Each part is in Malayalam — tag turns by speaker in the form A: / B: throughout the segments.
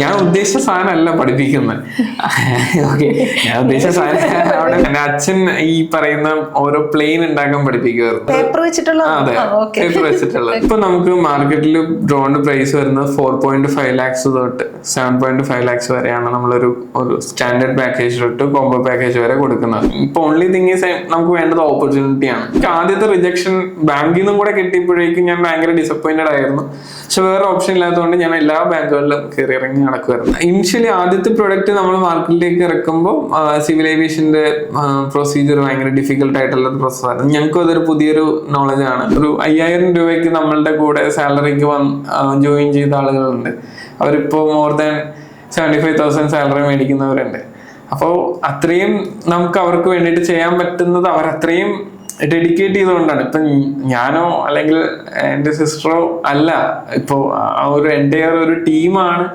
A: ഞാൻ ഉദ്ദേശിച്ച സാധനമല്ല പഠിപ്പിക്കുന്നത്. ഓക്കെ, ഞാൻ ഉദ്ദേശിച്ച സാധനം അവിടെ എന്റെ അച്ഛൻ ഈ പറയുന്ന ഓരോ പ്ലെയിൻ ഉണ്ടാക്കാൻ പഠിപ്പിക്കുമായിരുന്നു. അതെ, പേപ്പർ വെച്ചിട്ടുള്ളത്. ഇപ്പൊ നമുക്ക് മാർക്കറ്റിൽ ഡ്രോണിന്റെ പ്രൈസ് വരുന്നത് 4.5 lakhs തൊട്ട് 7.5 lakhs വരെയാണ് നമ്മളൊരു സ്റ്റാൻഡേർഡ് പാക്കേജ് തൊട്ട് കോംബോ പാക്കേജ് വരെ കൊടുക്കുന്നത്. ഇപ്പൊ ഓൺലി തിങ് ഈസ് നമുക്ക് വേണ്ടത് ഓപ്പർച്യൂണിറ്റിയാണ്. ആദ്യത്തെ റിജക്ഷൻ ബാങ്കിൽ നിന്നും കൂടെ കിട്ടിയപ്പോഴേക്കും ഞാൻ ഭയങ്കര ഡിസപ്പോയിന്റഡ് ആയിരുന്നു. പക്ഷെ വേറെ ഓപ്ഷൻ ഇല്ലാത്തതുകൊണ്ട് ഞാൻ എല്ലാ ബാങ്കുകളിലും കയറി ഇറങ്ങി നടക്കുമായിരുന്നു. ഇനിഷ്യലി ആദ്യത്തെ പ്രൊഡക്റ്റ് നമ്മൾ മാർക്കറ്റിലേക്ക് ഇറക്കുമ്പോൾ സിവിൽ ഏവിയേഷന്റെ പ്രൊസീജിയർ ഭയങ്കര ഡിഫിക്കൽട്ട് ആയിട്ടുള്ള പ്രോസസ്സായിരുന്നു. ഞങ്ങൾക്കും അതൊരു പുതിയൊരു നോളജ് ആണ്. ഒരു 5000 രൂപയ്ക്ക് നമ്മളുടെ കൂടെ സാലറിക്ക് ജോയിൻ ചെയ്ത ആളുകളുണ്ട്. അവരിപ്പോ മോർ ദാൻ 75,000 സാലറി മേടിക്കുന്നവരുണ്ട്. അപ്പോൾ അത്രയും നമുക്ക് അവർക്ക് വേണ്ടിയിട്ട് ചെയ്യാൻ പറ്റുന്നത് അവരത്രയും ഡെഡിക്കേറ്റ് ചെയ്തുകൊണ്ടാണ്. ഇപ്പൊ ഞാനോ അല്ലെങ്കിൽ എൻ്റെ സിസ്റ്ററോ അല്ല, ഇപ്പോ ആ ഒരു എൻ്റയർ ഒരു ടീമാണ്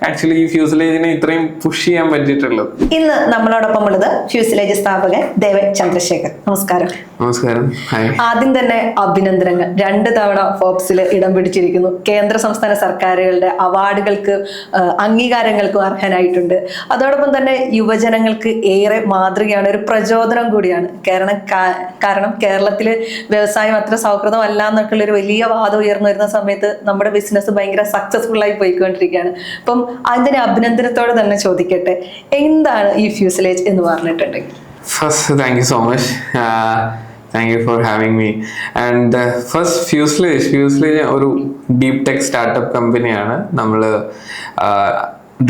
A: ആക്ച്വലി ഈ ഫ്യൂസലേജിനെ ഇത്രയും പുഷ് ചെയ്യാൻ പറ്റിയിട്ടുള്ളത്.
B: ഇന്ന് നമ്മളോടൊപ്പം ഉള്ളത് ഫ്യൂസലേജ് സ്ഥാപകൻ ദേവൻ ചന്ദ്രശേഖർ. നമസ്കാരം.
A: നമസ്കാരം.
B: ആദ്യം തന്നെ അഭിനന്ദനങ്ങൾ. 2 തവണ ഫോബ്സിൽ ഇടം പിടിച്ചിരിക്കുന്നു. കേന്ദ്ര സംസ്ഥാന സർക്കാരുകളുടെ അവാർഡുകൾക്ക് അംഗീകാരങ്ങൾക്കും അർഹനായിട്ടുണ്ട്. അതോടൊപ്പം തന്നെ യുവജനങ്ങൾക്ക് ഏറെ മാതൃകയാണ്, ഒരു പ്രചോദനം കൂടിയാണ്. കാരണം കേരളത്തില് വ്യവസായം അത്ര സൗഹൃദമല്ല എന്നൊക്കെയുള്ള ഒരു വലിയ വാദം ഉയർന്നു വരുന്ന സമയത്ത് നമ്മുടെ ബിസിനസ് ഭയങ്കര സക്സസ്ഫുൾ ആയി പോയിക്കൊണ്ടിരിക്കുകയാണ്. അപ്പം അതിന് അഭിനന്ദനത്തോടെ തന്നെ ചോദിക്കട്ടെ, എന്താണ് ഈ ഫ്യൂസലേജ് എന്ന് പറഞ്ഞിട്ടുണ്ടെങ്കിൽ?
A: First, thank you so much. Thank you for having me. And first, Fuselage ഒരു ഡീപ് ടെക് സ്റ്റാർട്ടപ്പ് കമ്പനിയാണ്. നമ്മൾ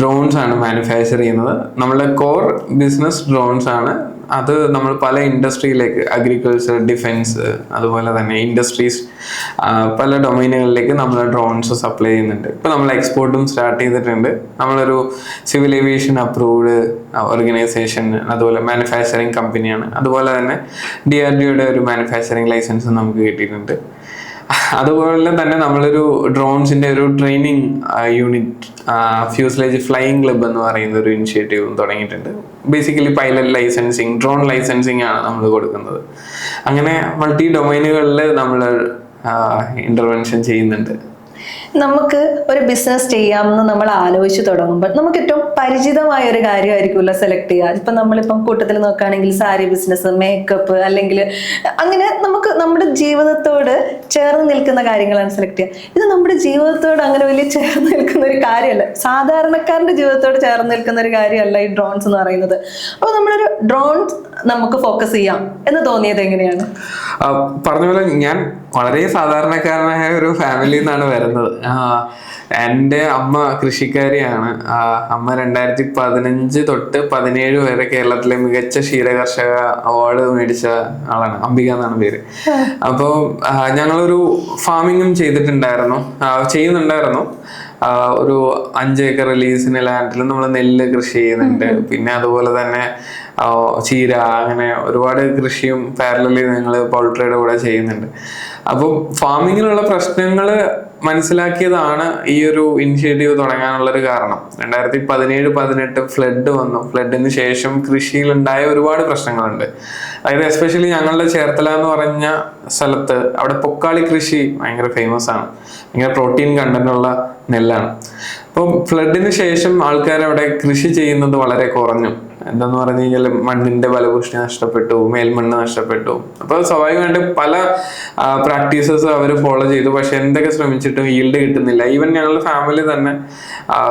A: ഡ്രോൺസ് ആണ് മാനുഫാക്ചർ ചെയ്യുന്നത്. നമ്മളുടെ കോർ ബിസിനസ് ഡ്രോൺസ് ആണ്. അത് നമ്മൾ പല ഇൻഡസ്ട്രിയിലേക്ക്, അഗ്രികൾച്ചർ, ഡിഫെൻസ്, അതുപോലെ തന്നെ ഇൻഡസ്ട്രീസ്, പല ഡൊമൈനുകളിലേക്ക് നമ്മൾ ഡ്രോൺസ് സപ്ലൈ ചെയ്യുന്നുണ്ട്. ഇപ്പം നമ്മൾ എക്സ്പോർട്ടും സ്റ്റാർട്ട് ചെയ്തിട്ടുണ്ട്. നമ്മളൊരു സിവിൽ ഏവിയേഷൻ അപ്രൂവ്ഡ് ഓർഗനൈസേഷൻ, അതുപോലെ മാനുഫാക്ചറിങ് കമ്പനിയാണ്. അതുപോലെ തന്നെ DRDOയുടെ ഒരു മാനുഫാക്ചറിങ് ലൈസൻസ് നമുക്ക് കിട്ടിയിട്ടുണ്ട്. അതുപോലെ തന്നെ നമ്മളൊരു ഡ്രോൺസിന്റെ ഒരു training unit, fuselage flying club എന്ന് പറയുന്ന ഒരു ഇനിഷ്യേറ്റീവും തുടങ്ങിയിട്ടുണ്ട്. Basically pilot licensing, drone licensing ആണ് നമ്മൾ കൊടുക്കുന്നത്. അങ്ങനെ മൾട്ടി ഡൊമൈനുകളിൽ നമ്മൾ ഇന്റർവെൻഷൻ ചെയ്യുന്നുണ്ട്.
B: നമുക്ക് ഒരു ബിസിനസ് ചെയ്യാമെന്ന് നമ്മൾ ആലോചിച്ച് തുടങ്ങുമ്പോൾ നമുക്ക് ഏറ്റവും പരിചിതമായ ഒരു കാര്യമായിരിക്കുമല്ലോ സെലക്ട് ചെയ്യുക. ഇപ്പം നമ്മളിപ്പം കൂട്ടത്തിൽ നോക്കുകയാണെങ്കിൽ സാരി ബിസിനസ്, മേക്കപ്പ്, അല്ലെങ്കിൽ അങ്ങനെ നമുക്ക് നമ്മുടെ ജീവിതത്തോട് ചേർന്ന് നിൽക്കുന്ന കാര്യങ്ങളാണ് സെലക്ട് ചെയ്യുക. ഇത് നമ്മുടെ ജീവിതത്തോട് അങ്ങനെ വലിയ ചേർന്ന് നിൽക്കുന്ന ഒരു കാര്യമല്ല, സാധാരണക്കാരൻ്റെ ജീവിതത്തോട് ചേർന്ന് നിൽക്കുന്ന ഒരു കാര്യമല്ല ഈ ഡ്രോൺസ് എന്ന് പറയുന്നത്. അപ്പോൾ നമ്മളൊരു ഡ്രോൺസ് നമുക്ക് ഫോക്കസ് ചെയ്യാം എന്ന് തോന്നിയത് എങ്ങനെയാണ്?
A: പറഞ്ഞ പോലെ ഞാൻ വളരെ സാധാരണക്കാരനായ ഒരു ഫാമിലിയിൽ നിന്നാണ് വരുന്നത്. എൻ്റെ അമ്മ കൃഷിക്കാരിയാണ്. അമ്മ 2015 തൊട്ട് 17 വരെ കേരളത്തിലെ മികച്ച ക്ഷീരകർഷക അവാർഡ് മേടിച്ച ആളാണ്. അംബിക എന്നാണ് പേര്. അപ്പോൾ ഞങ്ങളൊരു ഫാമിങ്ങും ചെയ്യുന്നുണ്ടായിരുന്നു. ഒരു 5 ഏക്കർ ലീസിന് ലാൻഡിൽ നമ്മൾ നെല്ല് കൃഷി ചെയ്യുന്നുണ്ട്. പിന്നെ അതുപോലെ തന്നെ ചീര, അങ്ങനെ ഒരുപാട് കൃഷിയും പാരലലി ഞങ്ങൾ പൗൾട്രിയുടെ കൂടെ ചെയ്യുന്നുണ്ട്. അപ്പോൾ ഫാമിങ്ങിലുള്ള പ്രശ്നങ്ങൾ മനസ്സിലാക്കിയതാണ് ഈ ഒരു ഇനിഷ്യേറ്റീവ് തുടങ്ങാനുള്ളൊരു കാരണം. 2017-18 ഫ്ലഡ് വന്നു. ഫ്ലഡിന് ശേഷം കൃഷിയിലുണ്ടായ ഒരുപാട് പ്രശ്നങ്ങളുണ്ട്. അതായത് എസ്പെഷ്യലി ഞങ്ങളുടെ ചേർത്തല എന്ന് പറഞ്ഞ സ്ഥലത്ത് അവിടെ പൊക്കാളി കൃഷി ഭയങ്കര ഫേമസ് ആണ്. ഭയങ്കര പ്രോട്ടീൻ കണ്ടന്റ് ഉള്ള നെല്ലാണ്. അപ്പം ഫ്ലഡിന് ശേഷം ആൾക്കാർ അവിടെ കൃഷി ചെയ്യുന്നത് വളരെ കുറഞ്ഞു. എന്താന്ന് പറഞ്ഞു കഴിഞ്ഞാൽ മണ്ണിന്റെ ഫലഭൂഷ്ടി നഷ്ടപ്പെട്ടു, മേൽമണ്ണ് നഷ്ടപ്പെട്ടു. അപ്പൊ സ്വാഭാവികമായിട്ട് പല പ്രാക്ടീസസ് അവർ ഫോളോ ചെയ്തു. പക്ഷെ എന്തൊക്കെ ശ്രമിച്ചിട്ടും ഈൽഡ് കിട്ടുന്നില്ല. ഈവൻ ഞങ്ങളുടെ ഫാമിലി തന്നെ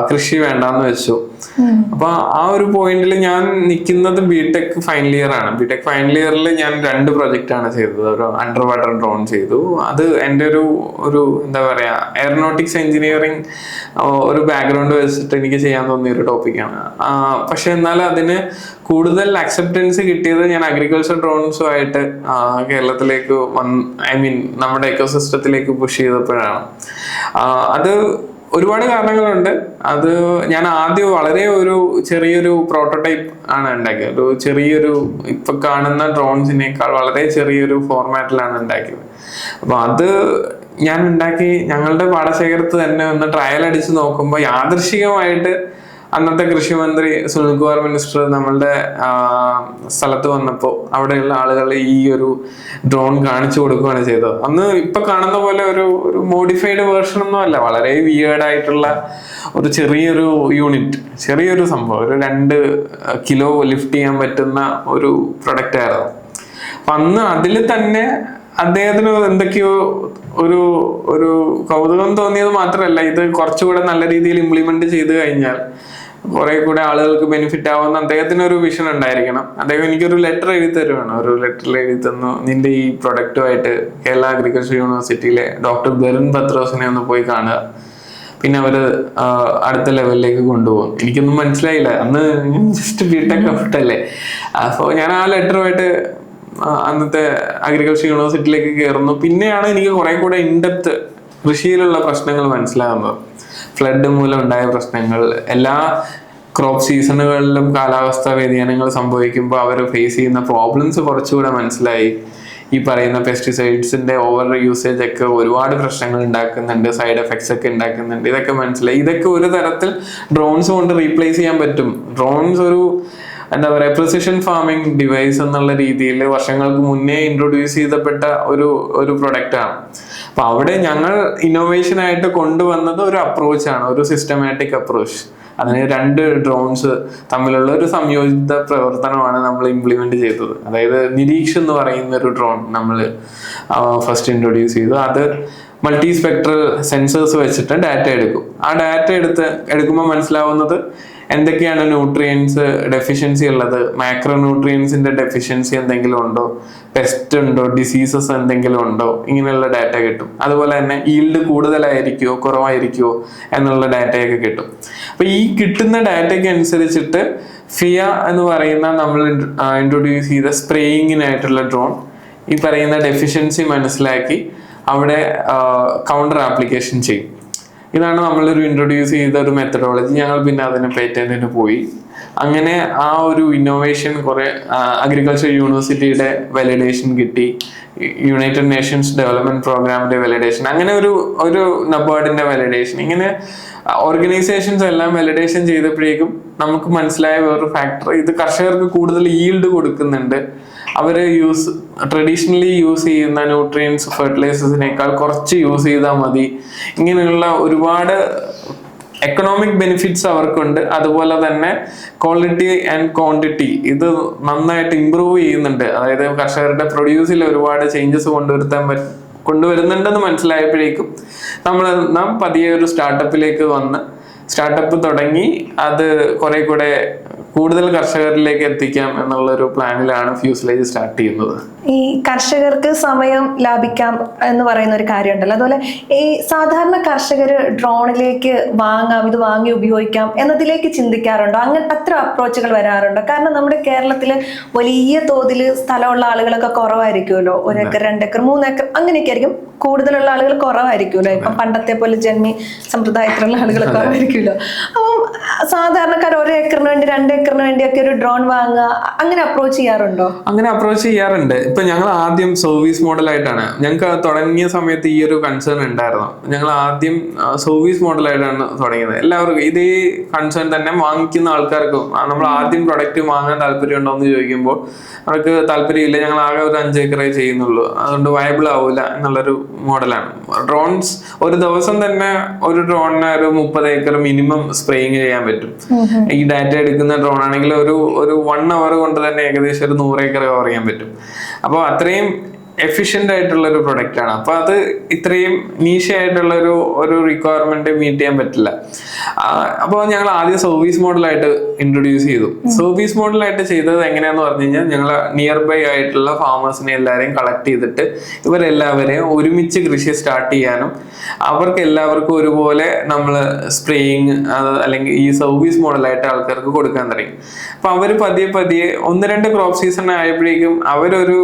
A: കൃഷി വേണ്ടാന്ന് വെച്ചു. അപ്പൊ ആ ഒരു പോയിന്റിൽ ഞാൻ നിൽക്കുന്നത് ബിടെക് ഫൈനൽ ഇയർ ആണ്. ബിടെക് ഫൈനൽ ഇയറിൽ ഞാൻ 2 പ്രൊജക്റ്റ് ആണ് ചെയ്തത്. ഒരു അണ്ടർ വാട്ടർ ഡ്രോൺ ചെയ്തു. അത് എൻ്റെ ഒരു എന്താ പറയാ, എയറോനോട്ടിക്സ് എഞ്ചിനീയറിംഗ് ഒരു ബാക്ക്ഗ്രൗണ്ട് വെച്ചിട്ട് എനിക്ക് ചെയ്യാൻ തോന്നിയ ഒരു ടോപ്പിക്കാണ്. പക്ഷെ എന്നാൽ അതിന് കൂടുതൽ അക്സെപ്റ്റൻസ് കിട്ടിയത് ഞാൻ അഗ്രികൾച്ചർ ഡ്രോൺസുമായിട്ട് കേരളത്തിലേക്ക് നമ്മുടെ എക്കോസിസ്റ്റത്തിലേക്ക് പുഷ് ചെയ്തപ്പോഴാണ്. അത് ഒരുപാട് കാരണങ്ങളുണ്ട്. അത് ഞാൻ ആദ്യം വളരെ ചെറിയൊരു പ്രോട്ടോടൈപ്പ് ആണ് ഉണ്ടാക്കിയത്. ഇപ്പൊ കാണുന്ന ഡ്രോൺസിനേക്കാൾ വളരെ ചെറിയൊരു ഫോർമാറ്റിലാണ് ഉണ്ടാക്കിയത്. അപ്പൊ അത് ഞാൻ ഉണ്ടാക്കി ഞങ്ങളുടെ പാടശേഖരത്ത് തന്നെ ഒന്ന് ട്രയൽ അടിച്ച് നോക്കുമ്പോൾ യാദൃശ്ചികമായിട്ട് അന്നത്തെ കൃഷിമന്ത്രി സുനിൽകുമാർ മിനിസ്റ്റർ നമ്മളുടെ സ്ഥലത്ത് വന്നപ്പോൾ അവിടെയുള്ള ആളുകൾ ഈ ഒരു ഡ്രോൺ കാണിച്ചു കൊടുക്കുകയാണ് ചെയ്തത്. അന്ന് ഇപ്പൊ കാണുന്ന പോലെ ഒരു മോഡിഫൈഡ് വേർഷൻ ഒന്നും അല്ല, വളരെ വിയേർഡ് ആയിട്ടുള്ള ഒരു ചെറിയൊരു യൂണിറ്റ്, ചെറിയൊരു സംഭവം, ഒരു 2 കിലോ ലിഫ്റ്റ് ചെയ്യാൻ പറ്റുന്ന ഒരു പ്രൊഡക്റ്റ് ആയിരുന്നു. അപ്പൊ അന്ന് അതിൽ തന്നെ അദ്ദേഹത്തിന് എന്തൊക്കെയോ ഒരു കൗതുകം തോന്നിയത് മാത്രമല്ല, ഇത് കുറച്ചുകൂടെ നല്ല രീതിയിൽ ഇംപ്ലിമെന്റ് ചെയ്ത് കഴിഞ്ഞാൽ കുറെ കൂടെ ആളുകൾക്ക് ബെനിഫിറ്റ് ആവുന്ന അദ്ദേഹത്തിന് ഒരു വിഷൻ ഉണ്ടായിരിക്കണം. അദ്ദേഹം എനിക്കൊരു ലെറ്റർ എഴുതി തരുവാണ്. ഒരു ലെറ്ററിൽ എഴുതി തന്നു, നിന്റെ ഈ പ്രൊഡക്റ്റുമായിട്ട് കേരള അഗ്രികൾച്ചർ യൂണിവേഴ്സിറ്റിയിലെ ഡോക്ടർ ബെറിൻ പത്രോസിനെ ഒന്ന് പോയി കാണുക, പിന്നെ അവര് അടുത്ത ലെവലിലേക്ക് കൊണ്ടുപോകും. എനിക്കൊന്നും മനസ്സിലായില്ല, അന്ന് ജസ്റ്റ് ബിടെക് ഔട്ടല്ലേ. അപ്പോൾ ഞാൻ ആ ലെറ്ററുമായിട്ട് അന്നത്തെ അഗ്രികൾച്ചർ യൂണിവേഴ്സിറ്റിയിലേക്ക് കയറുന്നു. പിന്നെയാണ് എനിക്ക് കുറെ കൂടെ ഇൻഡെപ്ത് കൃഷിയിലുള്ള പ്രശ്നങ്ങൾ മനസ്സിലാകുന്നത്. ഫ്ലഡ് മൂലം ഉണ്ടായ പ്രശ്നങ്ങൾ, എല്ലാ ക്രോപ്പ് സീസണുകളിലും കാലാവസ്ഥാ വ്യതിയാനങ്ങൾ സംഭവിക്കുമ്പോൾ അവർ ഫേസ് ചെയ്യുന്ന പ്രോബ്ലംസ് കുറച്ചുകൂടെ മനസ്സിലായി. ഈ പറയുന്ന പെസ്റ്റിസൈഡ്സിന്റെ ഓവർ യൂസേജ് ഒക്കെ ഒരുപാട് പ്രശ്നങ്ങൾ ഉണ്ടാക്കുന്നുണ്ട്, സൈഡ് എഫക്ട്സ് ഒക്കെ ഉണ്ടാക്കുന്നുണ്ട്, ഇതൊക്കെ മനസ്സിലായി. ഇതൊക്കെ ഒരു തരത്തിൽ ഡ്രോൺസ് കൊണ്ട് റീപ്ലേസ് ചെയ്യാൻ പറ്റും. ഡ്രോൺസ് ഒരു എന്താ പറയുക, പ്രിസിഷൻ ഫാമിംഗ് ഡിവൈസ് എന്നുള്ള രീതിയിൽ വർഷങ്ങൾക്ക് മുന്നേ ഇൻട്രൊഡ്യൂസ് ചെയ്തപ്പെട്ട ഒരു പ്രൊഡക്റ്റാണ്. അപ്പൊ അവിടെ ഞങ്ങൾ ഇന്നോവേഷൻ ആയിട്ട് കൊണ്ടുവന്നത് ഒരു അപ്രോച്ചാണ്, ഒരു സിസ്റ്റമാറ്റിക് അപ്രോച്ച്. അതിന് 2 ഡ്രോൺസ് തമ്മിലുള്ള ഒരു സംയോജിത പ്രവർത്തനമാണ് നമ്മൾ ഇംപ്ലിമെന്റ് ചെയ്തത്. അതായത് നിരീക്ഷ് എന്ന് പറയുന്ന ഒരു ഡ്രോൺ നമ്മൾ ഫസ്റ്റ് ഇൻട്രൊഡ്യൂസ് ചെയ്തു. അത് മൾട്ടി സ്പെക്ട്രൽ സെൻസേഴ്സ് വെച്ചിട്ട് ഡാറ്റ എടുക്കും. ആ ഡാറ്റ എടുക്കുമ്പോൾ മനസ്സിലാവുന്നത് എന്തൊക്കെയാണ് ന്യൂട്രിയൻസ് ഡെഫിഷ്യൻസി ഉള്ളത്, മാക്രോ ന്യൂട്രിയൻസിന്റെ ഡെഫിഷ്യൻസി എന്തെങ്കിലും ഉണ്ടോ, പെസ്റ്റ് ഉണ്ടോ, ഡിസീസസ് എന്തെങ്കിലും ഉണ്ടോ, ഇങ്ങനെയുള്ള ഡാറ്റ കിട്ടും. അതുപോലെ തന്നെ ഈൽഡ് കൂടുതലായിരിക്കുമോ കുറവായിരിക്കുമോ എന്നുള്ള ഡാറ്റയൊക്കെ കിട്ടും. അപ്പൊ ഈ കിട്ടുന്ന ഡാറ്റയ്ക്ക് അനുസരിച്ചിട്ട് ഫിയ എന്ന് പറയുന്ന നമ്മൾ ഇൻട്രൊഡ്യൂസ് ചെയ്ത സ്പ്രേയിങ്ങിനായിട്ടുള്ള ഡ്രോൺ ഈ പറയുന്ന ഡെഫിഷ്യൻസി മനസ്സിലാക്കി അവിടെ കൗണ്ടർ ആപ്ലിക്കേഷൻ ചെയ്യും. ഇതാണ് നമ്മളൊരു ഇൻട്രൊഡ്യൂസ് ചെയ്ത ഒരു മെത്തഡോളജി. ഞങ്ങൾ പിന്നെ അതിന് പേറ്റന്റിന് പോയി. അങ്ങനെ ആ ഒരു ഇന്നോവേഷൻ കുറെ അഗ്രികൾച്ചർ യൂണിവേഴ്സിറ്റിയുടെ വാലിഡേഷൻ കിട്ടി, യുണൈറ്റഡ് നേഷൻസ് ഡെവലപ്മെന്റ് പ്രോഗ്രാമിന്റെ വാലിഡേഷൻ, അങ്ങനെ ഒരു നബാർഡിന്റെ വാലിഡേഷൻ, ഇങ്ങനെ ഓർഗനൈസേഷൻസ് എല്ലാം വാലിഡേഷൻ ചെയ്തപ്പോഴേക്കും നമുക്ക് മനസ്സിലായ വേറൊരു ഫാക്ടർ, ഇത് കർഷകർക്ക് കൂടുതൽ ഈൽഡ് കൊടുക്കുന്നുണ്ട്. അവര് ട്രഡീഷണലി യൂസ് ചെയ്യുന്ന ന്യൂട്രിയൻസ് ഫെർട്ടിലൈസേഴ്സിനേക്കാൾ കുറച്ച് യൂസ് ചെയ്താൽ മതി. ഇങ്ങനെയുള്ള ഒരുപാട് എക്കണോമിക് ബെനിഫിറ്റ്സ് അവർക്കുണ്ട്. അതുപോലെ തന്നെ ക്വാളിറ്റി ആൻഡ് ക്വാണ്ടിറ്റി ഇത് നന്നായിട്ട് ഇമ്പ്രൂവ് ചെയ്യുന്നുണ്ട്. അതായത് കർഷകരുടെ പ്രൊഡ്യൂസിൽ ഒരുപാട് ചേഞ്ചസ് കൊണ്ടുവരുന്നുണ്ടെന്ന് മനസ്സിലായപ്പോഴേക്കും നാം പതിയെ ഒരു സ്റ്റാർട്ടപ്പ് തുടങ്ങി അത് കുറെ കൂടെ കൂടുതൽ കർഷകരിലേക്ക് എത്തിക്കാം എന്നുള്ള ഒരു പ്ലാനിലാണ് ഫ്യൂസലേജ് സ്റ്റാർട്ട് ചെയ്യുന്നത്.
B: ഈ കർഷകർക്ക് സമയം ലാഭിക്കാം എന്ന് പറയുന്ന ഒരു കാര്യമുണ്ടല്ലോ, അതുപോലെ ഈ സാധാരണ കർഷകർ ഡ്രോണിലേക്ക് ഇത് വാങ്ങി ഉപയോഗിക്കാം എന്നതിലേക്ക് ചിന്തിക്കാറുണ്ടോ? അങ്ങനെ അത്ര അപ്രോച്ചുകൾ വരാറുണ്ടോ? കാരണം നമ്മുടെ കേരളത്തിൽ വലിയ തോതിൽ സ്ഥലമുള്ള ആളുകളൊക്കെ കുറവായിരിക്കുമല്ലോ. 1 ഏക്കർ 2 ഏക്കർ 3 ഏക്കർ അങ്ങനെയൊക്കെ ആയിരിക്കും. കൂടുതലുള്ള ആളുകൾ കുറവായിരിക്കുമല്ലോ. ഇപ്പം പണ്ടത്തെ പോലെ ജന്മി സമ്പ്രദായത്തിലുള്ള ആളുകൾ കുറവായിരിക്കുമല്ലോ. അപ്പം സാധാരണക്കാർ 1 ഏക്കറിന് വേണ്ടി 2 ഏക്കറിന് വേണ്ടിയൊക്കെ ഒരു ഡ്രോൺ വാങ്ങുക, അങ്ങനെ അപ്രോച്ച് ചെയ്യാറുണ്ടോ?
A: അങ്ങനെ അപ്രോച്ച് ചെയ്യാറുണ്ട്. ഇപ്പൊ ഞങ്ങൾ ആദ്യം സർവീസ് മോഡലായിട്ടാണ്, ഞങ്ങൾക്ക് തുടങ്ങിയ സമയത്ത് ഈ ഒരു കൺസേൺ ഉണ്ടായിരുന്നു. ഞങ്ങൾ ആദ്യം സർവീസ് മോഡലായിട്ടാണ് തുടങ്ങിയത്. എല്ലാവർക്കും ഇതേ കൺസേൺ തന്നെ, വാങ്ങിക്കുന്ന ആൾക്കാർക്കും. നമ്മൾ ആദ്യം പ്രൊഡക്റ്റ് വാങ്ങാൻ താല്പര്യം ഉണ്ടോ എന്ന് ചോദിക്കുമ്പോൾ അവർക്ക് താല്പര്യമില്ല, ഞങ്ങൾ ആകെ ഒരു 5 ഏക്കറേ ചെയ്യുന്നുള്ളൂ, അതുകൊണ്ട് വയബിൾ ആവില്ല എന്നുള്ളൊരു മോഡലാണ്. ഡ്രോൺസ് ഒരു ദിവസം തന്നെ ഒരു ഡ്രോണിന് ഒരു 30 ഏക്കർ മിനിമം സ്പ്രേയിങ് ചെയ്യാൻ പറ്റും. ഈ ഡാറ്റ എടുക്കുന്ന ഡ്രോൺ ആണെങ്കിൽ ഒരു 1 അവർ കൊണ്ട് തന്നെ ഏകദേശം ഒരു 100 ഏക്കർ കവർ ചെയ്യാൻ പറ്റും. അപ്പോൾ അത്രയും എഫിഷ്യന്റ് ആയിട്ടുള്ള ഒരു പ്രൊഡക്റ്റ് ആണ്. അപ്പൊ അത് ഇത്രയും നീഷ ആയിട്ടുള്ള ഒരു റിക്വയർമെന്റ് മീറ്റ് ചെയ്യാൻ പറ്റില്ല. അപ്പോൾ ഞങ്ങൾ ആദ്യം സർവീസ് മോഡലായിട്ട് ഇൻട്രൊഡ്യൂസ് ചെയ്തു. സർവീസ് മോഡലായിട്ട് ചെയ്തത് എങ്ങനെയാന്ന് പറഞ്ഞു കഴിഞ്ഞാൽ, ഞങ്ങൾ നിയർ ബൈ ആയിട്ടുള്ള ഫാമേഴ്സിനെ എല്ലാവരെയും കളക്ട് ചെയ്തിട്ട് ഇവരെല്ലാവരെയും ഒരുമിച്ച് കൃഷി സ്റ്റാർട്ട് ചെയ്യാനും അവർക്ക് എല്ലാവർക്കും ഒരുപോലെ നമ്മൾ സ്പ്രേയിങ് അല്ലെങ്കിൽ ഈ സർവീസ് മോഡലായിട്ട് ആൾക്കാർക്ക് കൊടുക്കാൻ തുടങ്ങി. അപ്പൊ അവര് പതിയെ 1-2 ക്രോപ്പ് സീസൺ ആയപ്പോഴേക്കും അവരൊരു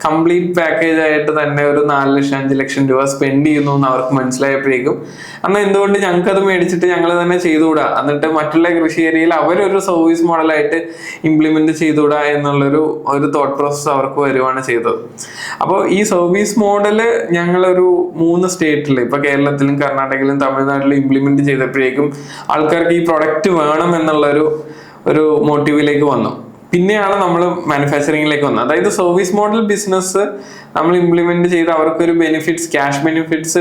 A: കംപ്ലീറ്റ് പാക്കേജ് ആയിട്ട് തന്നെ ഒരു 4 ലക്ഷം 5 ലക്ഷം രൂപ സ്പെൻഡ് ചെയ്യുന്നു എന്ന് അവർക്ക് മനസ്സിലായപ്പോഴേക്കും അന്ന് എന്തുകൊണ്ട് ഞങ്ങൾക്ക് അത് മേടിച്ചിട്ട് ഞങ്ങൾ തന്നെ ചെയ്തുകൂടാ, എന്നിട്ട് മറ്റുള്ള കൃഷി ഏരിയയിൽ അവരൊരു സർവീസ് മോഡലായിട്ട് ഇംപ്ലിമെന്റ് ചെയ്തുകൂടാ എന്നുള്ളൊരു തോട്ട് പ്രോസസ് അവർക്ക് വരുവാണ് ചെയ്തത്. അപ്പോൾ ഈ സർവീസ് മോഡല് ഞങ്ങളൊരു 3 സ്റ്റേറ്റിൽ, ഇപ്പൊ കേരളത്തിലും കർണാടകയിലും തമിഴ്നാട്ടിലും ഇംപ്ലിമെന്റ് ചെയ്തപ്പോഴേക്കും ആൾക്കാർക്ക് ഈ പ്രൊഡക്റ്റ് വേണം എന്നുള്ള ഒരു മോട്ടീവിലേക്ക് വന്നു. പിന്നെയാണ് നമ്മൾ മാനുഫാക്ചറിങ്ങിലേക്ക് വന്നത്. അതായത് സർവീസ് മോഡൽ ബിസിനസ് നമ്മൾ ഇംപ്ലിമെന്റ് ചെയ്ത് അവർക്കൊരു ബെനിഫിറ്റ്സ്, ക്യാഷ് ബെനിഫിറ്റ്സ്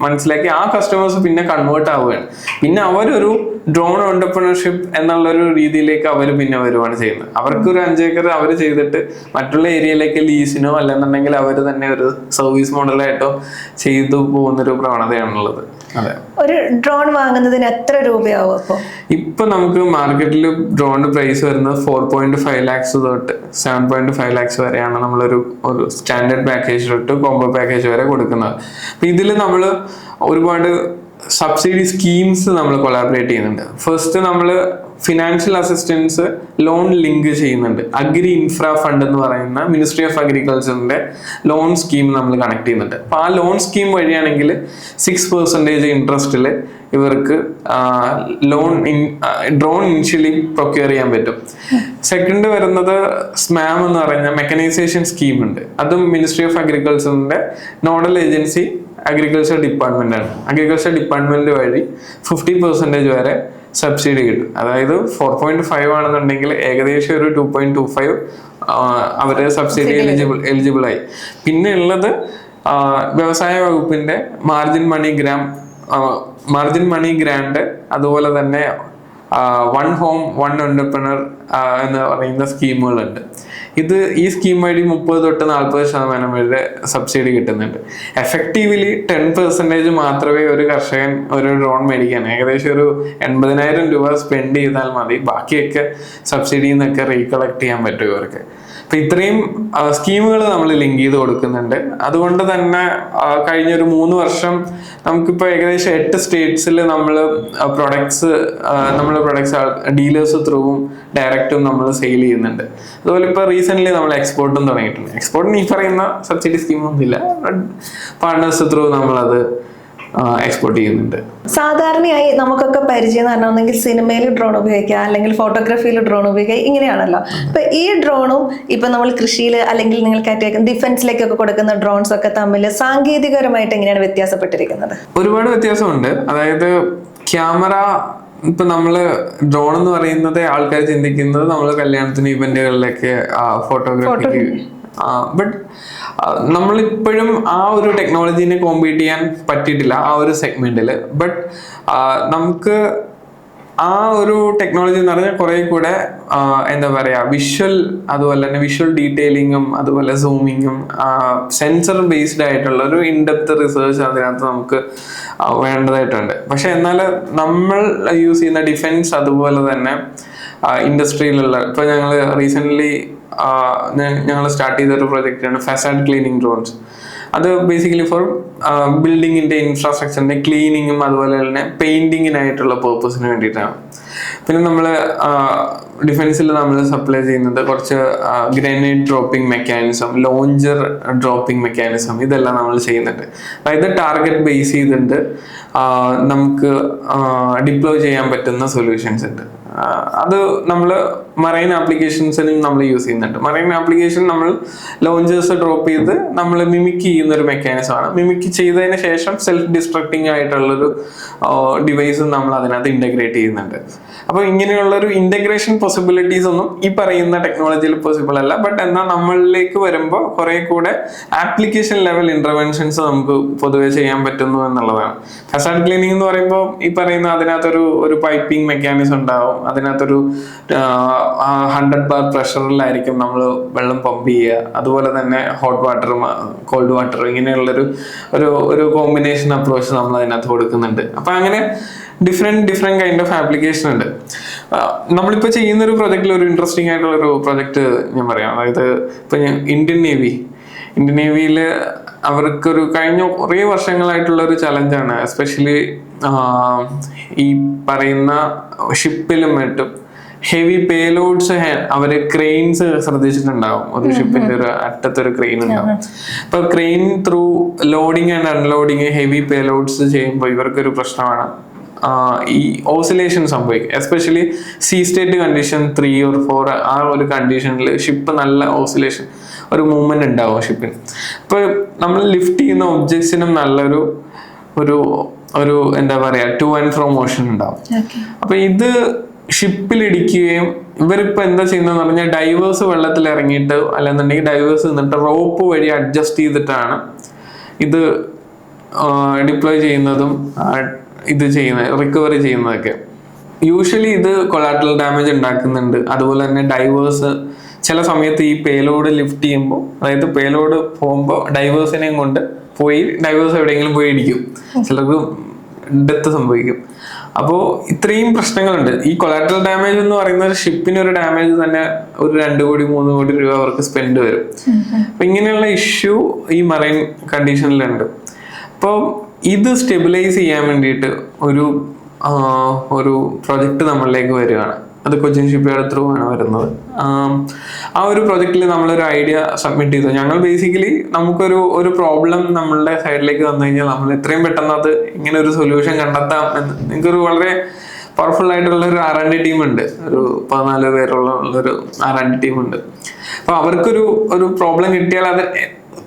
A: മനസ്സിലാക്കി ആ കസ്റ്റമേഴ്സ് പിന്നെ കൺവേർട്ട് ആവുകയാണ്. പിന്നെ അവരൊരു ഡ്രോൺ എന്റർപ്രണർഷിപ്പ് എന്നുള്ളൊരു രീതിയിലേക്ക് അവർ പിന്നെ വരുവാണ് ചെയ്യുന്നത്. അവർക്കൊരു 5 ഏക്കർ അവർ ചെയ്തിട്ട് മറ്റുള്ള ഏരിയയിലേക്ക് ലീസിനോ അല്ലെന്നുണ്ടെങ്കിൽ അവർ തന്നെ ഒരു സർവീസ് മോഡലായിട്ടോ ചെയ്തു പോകുന്നൊരു പ്രവണതയാണുള്ളത്. അതെ.
B: ഒരു ഡ്രോൺ വാങ്ങുന്നതിന് എത്ര രൂപയാവും അപ്പൊ?
A: ഇപ്പൊ നമുക്ക് മാർക്കറ്റിൽ ഡ്രോണിന്റെ പ്രൈസ് വരുന്നത് 4.5 lakhs തൊട്ട് 7.5 lakhs വരെയാണ് നമ്മളൊരു സ്റ്റാൻഡേർഡ് പാക്കേജ് തൊട്ട് കോംബോ പാക്കേജ് വരെ കൊടുക്കുന്നത്. അപ്പൊ ഇതിൽ നമ്മൾ ഒരുപാട് സബ്സിഡി സ്കീംസ് നമ്മൾ കൊളാബറേറ്റ് ചെയ്യുന്നുണ്ട്. ഫസ്റ്റ് നമ്മൾ ഫിനാൻഷ്യൽ അസിസ്റ്റൻസ് ലോൺ ലിങ്ക് ചെയ്യുന്നുണ്ട്. അഗ്രി ഇൻഫ്രാ ഫണ്ട് എന്ന് പറയുന്ന മിനിസ്ട്രി ഓഫ് അഗ്രികൾച്ചറിന്റെ ലോൺ സ്കീം നമ്മൾ കണക്ട് ചെയ്യുന്നുണ്ട്. അപ്പൊ ആ ലോൺ സ്കീം വഴിയാണെങ്കിൽ 6% ഇൻട്രസ്റ്റിൽ ഇവർക്ക് ഡ്രോൺ ഇനിഷ്യലി പ്രൊക്യൂർ ചെയ്യാൻ പറ്റും. സെക്കൻഡ് വരുന്നത് സ്മാം എന്ന് പറയുന്ന മെക്കനൈസേഷൻ സ്കീം ഉണ്ട്. അതും മിനിസ്ട്രി ഓഫ് അഗ്രികൾച്ചറിന്റെ നോഡൽ ഏജൻസി അഗ്രികൾച്ചർ ഡിപ്പാർട്ട്മെന്റ് ആണ്. അഗ്രികൾച്ചർ ഡിപ്പാർട്ട്മെന്റ് വഴി 50% വരെ സബ്സിഡി കിട്ടും. അതായത് 4.5 ആണെന്നുണ്ടെങ്കിൽ ഏകദേശം ഒരു 2.25 അവര് സബ്സിഡി എലിജിബിൾ ആയി. പിന്നെ ഉള്ളത് വ്യവസായ വകുപ്പിന്റെ മാർജിൻ മണി ഗ്രാന്റ്, അതുപോലെ തന്നെ 1 home 1 entrepreneur എന്ന് പറയുന്ന സ്കീമുകളുണ്ട്. ഈ സ്കീം വഴി 30 തൊട്ട് 40% വരെ സബ്സിഡി കിട്ടുന്നുണ്ട്. എഫക്റ്റീവ്ലി 10% മാത്രമേ ഒരു കർഷകൻ ഒരു ഡ്രോൺ മേടിക്കാൻ, ഏകദേശം ഒരു 80,000 രൂപ സ്പെൻഡ് ചെയ്താൽ മതി. ബാക്കിയൊക്കെ സബ്സിഡിയിൽ നിന്നൊക്കെ റീകളക്ട് ചെയ്യാൻ പറ്റും ഇവർക്ക്. അപ്പൊ ഇത്രയും സ്കീമുകൾ നമ്മൾ ലിങ്ക് ചെയ്ത് കൊടുക്കുന്നുണ്ട്. അതുകൊണ്ട് തന്നെ കഴിഞ്ഞൊരു 3 വർഷം നമുക്കിപ്പോൾ ഏകദേശം 8 സ്റ്റേറ്റ്സിൽ നമ്മൾ പ്രൊഡക്ട്സ് ഡീലേഴ്സ് ത്രൂവും ഡയറക്റ്റും നമ്മൾ സെയിൽ ചെയ്യുന്നുണ്ട്. അതുപോലെ ഇപ്പോൾ റീസെന്റ് നമ്മൾ എക്സ്പോർട്ടും തുടങ്ങിയിട്ടുണ്ട്. എക്സ്പോർട്ടിന് ഈ പറയുന്ന സബ്സിഡി സ്കീമൊന്നും ഇല്ല, പാർട്ട്നേഴ്സ് ത്രൂ നമ്മളത് എക്സ്പോർട്ട് ചെയ്യുന്നുണ്ട്.
B: സാധാരണയായി നമുക്കൊക്കെ പരിചയം എന്ന് പറഞ്ഞാൽ സിനിമയിൽ ഡ്രോൺ ഉപയോഗിക്കുക, അല്ലെങ്കിൽ ഫോട്ടോഗ്രാഫിയിൽ ഡ്രോൺ ഉപയോഗിക്കുക, ഇങ്ങനെയാണല്ലോ. അപ്പൊ ഈ ഡ്രോണും ഇപ്പൊ നമ്മൾ കൃഷിയിൽ അല്ലെങ്കിൽ നിങ്ങൾക്ക് ഡിഫൻസിലേക്കൊക്കെ കൊടുക്കുന്ന ഡ്രോൺസ് ഒക്കെ തമ്മിൽ സാങ്കേതികപരമായിട്ട് എങ്ങനെയാണ് വ്യത്യാസപ്പെട്ടിരിക്കുന്നത്?
A: ഒരുപാട് വ്യത്യാസമുണ്ട്. അതായത് ക്യാമറ, ഇപ്പൊ നമ്മള് ഡ്രോൺ എന്ന് പറയുന്നത് ആൾക്കാർ ചിന്തിക്കുന്നത് നമ്മൾ കല്യാണത്തിന് ഇവന്റുകളിലൊക്കെ ഫോട്ടോഗ്രാഫിക്ക്, ബട്ട് നമ്മളിപ്പോഴും ആ ഒരു ടെക്നോളജീനെ കോമ്പീറ്റ് ചെയ്യാൻ പറ്റിയിട്ടില്ല ആ ഒരു സെഗ്മെന്റില്. ബട്ട് നമുക്ക് ആ ഒരു ടെക്നോളജി എന്ന് പറഞ്ഞാൽ കുറെ കൂടെ എന്താ പറയാ, അതുപോലെ തന്നെ വിഷ്വൽ ഡീറ്റെയിലിങ്ങും അതുപോലെ സൂമിങ്ങും സെൻസർ ബേസ്ഡ് ആയിട്ടുള്ള ഒരു ഇൻഡെപ്ത് റിസർച്ച് അതിനകത്ത് നമുക്ക് വേണ്ടതായിട്ടുണ്ട്. പക്ഷെ എന്നാൽ നമ്മൾ യൂസ് ചെയ്യുന്ന ഡിഫൻസ് അതുപോലെ തന്നെ ഇൻഡസ്ട്രിയിലുള്ള, ഇപ്പൊ ഞങ്ങൾ റീസെന്റ് ഞങ്ങൾ സ്റ്റാർട്ട് ചെയ്തൊരു പ്രൊജക്റ്റാണ് ഫസാഡ് ക്ലീനിങ് ഡ്രോൺസ്. അത് ബേസിക്കലി ഫോർ ബിൽഡിങ്ങിന്റെ ഇൻഫ്രാസ്ട്രക്ചറിന്റെ ക്ലീനിങ്ങും അതുപോലെ തന്നെ പെയിന്റിങ്ങിനായിട്ടുള്ള പേർപ്പസിന് വേണ്ടിയിട്ടാണ്. പിന്നെ നമ്മൾ ഡിഫൻസിൽ നമ്മൾ സപ്ലൈ ചെയ്യുന്നത് കുറച്ച് grenade dropping mechanism, launcher dropping mechanism, ഇതെല്ലാം നമ്മൾ ചെയ്യുന്നുണ്ട്. അതായത് ടാർഗറ്റ് ബേസ് ചെയ്തിട്ട് നമുക്ക് ഡിപ്ലോയ് ചെയ്യാൻ പറ്റുന്ന സൊല്യൂഷൻസ് ഉണ്ട്. അത് നമ്മൾ മറൈൻ ആപ്ലിക്കേഷൻസിനും നമ്മൾ യൂസ് ചെയ്യുന്നുണ്ട്. മറൈൻ ആപ്ലിക്കേഷൻ നമ്മൾ ലോഞ്ചേഴ്സ് ഡ്രോപ്പ് ചെയ്ത് നമ്മൾ മിമിക് ചെയ്യുന്ന ഒരു മെക്കാനിസമാണ്. മിമിക് ചെയ്തതിന് ശേഷം സെൽഫ് ഡിസ്ട്രക്റ്റിംഗ് ആയിട്ടുള്ളൊരു ഡിവൈസും നമ്മൾ അതിനകത്ത് ഇന്റഗ്രേറ്റ് ചെയ്യുന്നുണ്ട്. അപ്പോൾ ഇങ്ങനെയുള്ളൊരു ഇന്റഗ്രേഷൻ പോസിബിലിറ്റീസ് ഒന്നും ഈ പറയുന്ന ടെക്നോളജിയിൽ പോസിബിൾ അല്ല. ബട്ട് എന്നാൽ നമ്മളിലേക്ക് വരുമ്പോൾ കുറെ കൂടെ ആപ്ലിക്കേഷൻ ലെവൽ ഇന്റർവെൻഷൻസ് നമുക്ക് പൊതുവെ ചെയ്യാൻ പറ്റുന്നു എന്നുള്ളതാണ്. ഫസാഡ് ക്ലീനിങ് എന്ന് പറയുമ്പോൾ ഈ പറയുന്ന അതിനകത്തൊരു പൈപ്പിംഗ് മെക്കാനിസം ഉണ്ടാവും. അതിനകത്തൊരു 100 bar പ്രഷറിലായിരിക്കും നമ്മൾ വെള്ളം പമ്പ് ചെയ്യുക. അതുപോലെ തന്നെ ഹോട്ട് വാട്ടറും കോൾഡ് വാട്ടറും ഇങ്ങനെയുള്ളൊരു കോമ്പിനേഷൻ അപ്രോച്ച് നമ്മൾ അതിനകത്ത് കൊടുക്കുന്നുണ്ട്. അപ്പൊ അങ്ങനെ ഡിഫറെന്റ് കൈൻഡ് ഓഫ് ആപ്ലിക്കേഷൻ ഉണ്ട്. നമ്മളിപ്പോൾ ചെയ്യുന്ന ഒരു പ്രൊജക്റ്റിൽ ഒരു ഇൻട്രസ്റ്റിംഗ് ആയിട്ടുള്ള ഒരു പ്രൊജക്ട് ഞാൻ പറയാം. അതായത് ഇപ്പൊ ഇന്ത്യൻ നേവിയിൽ അവർക്കൊരു കഴിഞ്ഞ കുറേ വർഷങ്ങളായിട്ടുള്ള ഒരു ചലഞ്ചാണ്. എസ്പെഷ്യലി ഈ പറയുന്ന ഷിപ്പിലും മറ്റും ഹെവി പേലോഡ്സ് അവര് ക്രെയിൻസ് ശ്രദ്ധിച്ചിട്ടുണ്ടാവും. ഒരു ഷിപ്പിന്റെ ഒരു അറ്റത്തൊരു ക്രെയിൻ ഉണ്ടാവും. അപ്പൊ crane through loading and unloading heavy payloads ചെയ്യുമ്പോൾ ഇവർക്കൊരു പ്രശ്നമാണ് ഈ ഓസിലേഷൻ സംഭവിക്കും. Especially sea state condition 3 or 4 ആ ഒരു കണ്ടീഷനിൽ ഷിപ്പ് നല്ല ഓസിലേഷൻ ഒരു മൂവ്മെന്റ് ഉണ്ടാവും ഷിപ്പിന്. അപ്പൊ നമ്മൾ ലിഫ്റ്റ് ചെയ്യുന്ന ഒബ്ജക്ട്സിനും നല്ലൊരു ഒരു ഒരു എന്താ പറയാ ടു ആൻഡ് ഫ്രോ മോഷൻ ഉണ്ടാവും. അപ്പൊ ഇത് ഷിപ്പിലിടിക്കുകയും ഇവരിപ്പോ എന്താ ചെയ്യുന്നതെന്ന് പറഞ്ഞാൽ ഡൈവേഴ്സ് വെള്ളത്തിൽ ഇറങ്ങിയിട്ട് അല്ലെന്നുണ്ടെങ്കിൽ ഡൈവേഴ്സ് നിന്നിട്ട് റോപ്പ് വഴി അഡ്ജസ്റ്റ് ചെയ്തിട്ടാണ് ഇത് ഡിപ്ലോയ് ചെയ്യുന്നതും ഇത് ചെയ്യുന്നത് റിക്കവറി ചെയ്യുന്നതൊക്കെ. യൂഷ്വലി ഇത് കൊളാട്രൽ ഡാമേജ് ഉണ്ടാക്കുന്നുണ്ട്. അതുപോലെ തന്നെ ഡൈവേഴ്സ് ചില സമയത്ത് ഈ പേലോഡ് ലിഫ്റ്റ് ചെയ്യുമ്പോൾ, അതായത് പേലോഡ് പോകുമ്പോൾ ഡൈവേഴ്സിനെയും കൊണ്ട് പോയി ഡൈവേഴ്സ് എവിടെയെങ്കിലും പോയി ഇടിക്കും, ചിലർക്ക് ഡെത്ത് സംഭവിക്കും. അപ്പോൾ ഇത്രയും പ്രശ്നങ്ങളുണ്ട്. ഈ കൊളാട്രൽ ഡാമേജ് എന്ന് പറയുന്നത് ഷിപ്പിന് ഒരു ഡാമേജ് തന്നെ ഒരു 2 കോടി 3 കോടി രൂപ അവർക്ക് സ്പെൻഡ് വരും. അപ്പൊ ഇങ്ങനെയുള്ള ഇഷ്യൂ ഈ മറൈൻ കണ്ടീഷനിലുണ്ട്. അപ്പോൾ ഇത് സ്റ്റെബിലൈസ് ചെയ്യാൻ വേണ്ടിയിട്ട് ഒരു പ്രൊജക്ട് നമ്മളിലേക്ക് വരികയാണ്. അത് കൊച്ചിൻ ഷിപ്പ്യാർഡ് ത്രൂ ആണ് വരുന്നത്. ആ ഒരു പ്രൊജക്റ്റിൽ നമ്മളൊരു ഐഡിയ സബ്മിറ്റ് ചെയ്തു. ഞങ്ങൾ ബേസിക്കലി നമുക്കൊരു പ്രോബ്ലം നമ്മളുടെ സൈഡിലേക്ക് വന്നു കഴിഞ്ഞാൽ നമ്മൾ എത്രയും പെട്ടെന്ന് അത് ഇങ്ങനെ ഒരു സൊല്യൂഷൻ കണ്ടെത്താം എന്ന്. എനിക്കൊരു വളരെ പവർഫുൾ ആയിട്ടുള്ള ഒരു R&D ടീമുണ്ട്. ഒരു 14 പേരുള്ള ഒരു R&D ടീമുണ്ട്. അപ്പൊ അവർക്കൊരു പ്രോബ്ലം കിട്ടിയാൽ അത്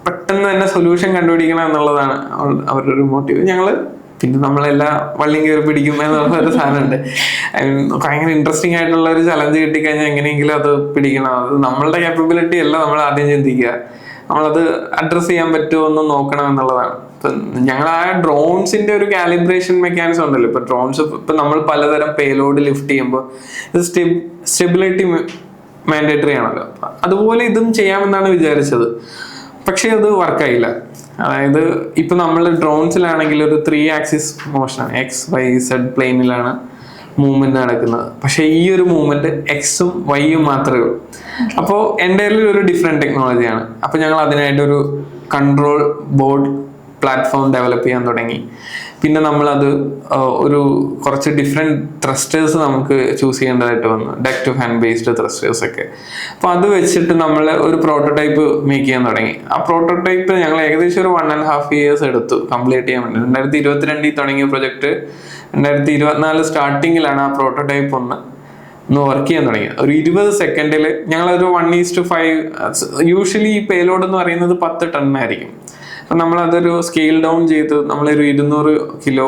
A: പെട്ടെന്ന് തന്നെ സൊല്യൂഷൻ കണ്ടുപിടിക്കണം എന്നുള്ളതാണ് അവരുടെ ഒരു മോട്ടീവ്. പിന്നെ നമ്മളെല്ലാം വള്ളിയും കയറി പിടിക്കും എന്നുള്ള ഒരു സാധനമുണ്ട്. ഭയങ്കര ഇൻട്രസ്റ്റിംഗ് ആയിട്ടുള്ള ഒരു ചലഞ്ച് കിട്ടിക്കഴിഞ്ഞാൽ എങ്ങനെയെങ്കിലും അത് പിടിക്കണം. അത് നമ്മളുടെ കേപ്പബിലിറ്റി അല്ല നമ്മൾ ആദ്യം ചിന്തിക്കുക, നമ്മളത് അഡ്രസ് ചെയ്യാൻ പറ്റുമോ എന്ന് നോക്കണം എന്നുള്ളതാണ്. ഞങ്ങൾ ആ ഡ്രോൺസിന്റെ ഒരു കാലിബ്രേഷൻ മെക്കാനിസം ഉണ്ടല്ലോ. ഇപ്പൊ ഡ്രോൺസ് ഇപ്പൊ നമ്മൾ പലതരം പേലോഡ് ലിഫ്റ്റ് ചെയ്യുമ്പോൾ ഇത് സ്റ്റെബിലിറ്റി മാൻഡേറ്ററി ആണല്ലോ. അതുപോലെ ഇതും ചെയ്യാമെന്നാണ് വിചാരിച്ചത്. പക്ഷെ അത് വർക്കായില്ല. അതായത് ഇപ്പൊ നമ്മൾ ഡ്രോൺസിലാണെങ്കിൽ ഒരു 3 ആക്സിസ് മോഷനാണ്, XYZ പ്ലെയിനിലാണ് മൂവ്മെന്റ് നടക്കുന്നത്. പക്ഷെ ഈ ഒരു മൂവ്മെന്റ് Xഉം Yയും മാത്രമേ ഉള്ളൂ. അപ്പോൾ എൻ്റയർലി ഒരു ഡിഫറെന്റ് ടെക്നോളജിയാണ്. അപ്പൊ ഞങ്ങൾ അതിനായിട്ടൊരു കൺട്രോൾ ബോർഡ് പ്ലാറ്റ്ഫോം ഡെവലപ്പ് ചെയ്യാൻ തുടങ്ങി. പിന്നെ നമ്മളത് കുറച്ച് ഡിഫറെന്റ് ത്രസ്റ്റേഴ്സ് നമുക്ക് ചൂസ് ചെയ്യേണ്ടതായിട്ട് വന്നു, deck to hand based thrusters ഒക്കെ. അപ്പൊ അത് വെച്ചിട്ട് നമ്മൾ ഒരു പ്രോട്ടോടൈപ്പ് മേക്ക് ചെയ്യാൻ തുടങ്ങി. ആ പ്രോട്ടോടൈപ്പ് ഞങ്ങൾ ഏകദേശം ഒരു 1.5 years എടുത്തു കംപ്ലീറ്റ് ചെയ്യാൻ വേണ്ടി. 2022 തുടങ്ങിയ പ്രൊജക്ട് 2024 സ്റ്റാർട്ടിങ്ങിലാണ് ആ പ്രോട്ടോടൈപ്പ് ഒന്ന് വർക്ക് ചെയ്യാൻ തുടങ്ങിയത്. ഒരു 20 സെക്കൻഡിൽ ഞങ്ങളൊരു 1:5. യൂഷ്വലി ഈ പേലോഡ് എന്ന് പറയുന്നത് 10 ടൺ ആയിരിക്കും. അപ്പൊ നമ്മളതൊരു സ്കെയിൽ ഡൗൺ ചെയ്ത് നമ്മളൊരു 200 കിലോ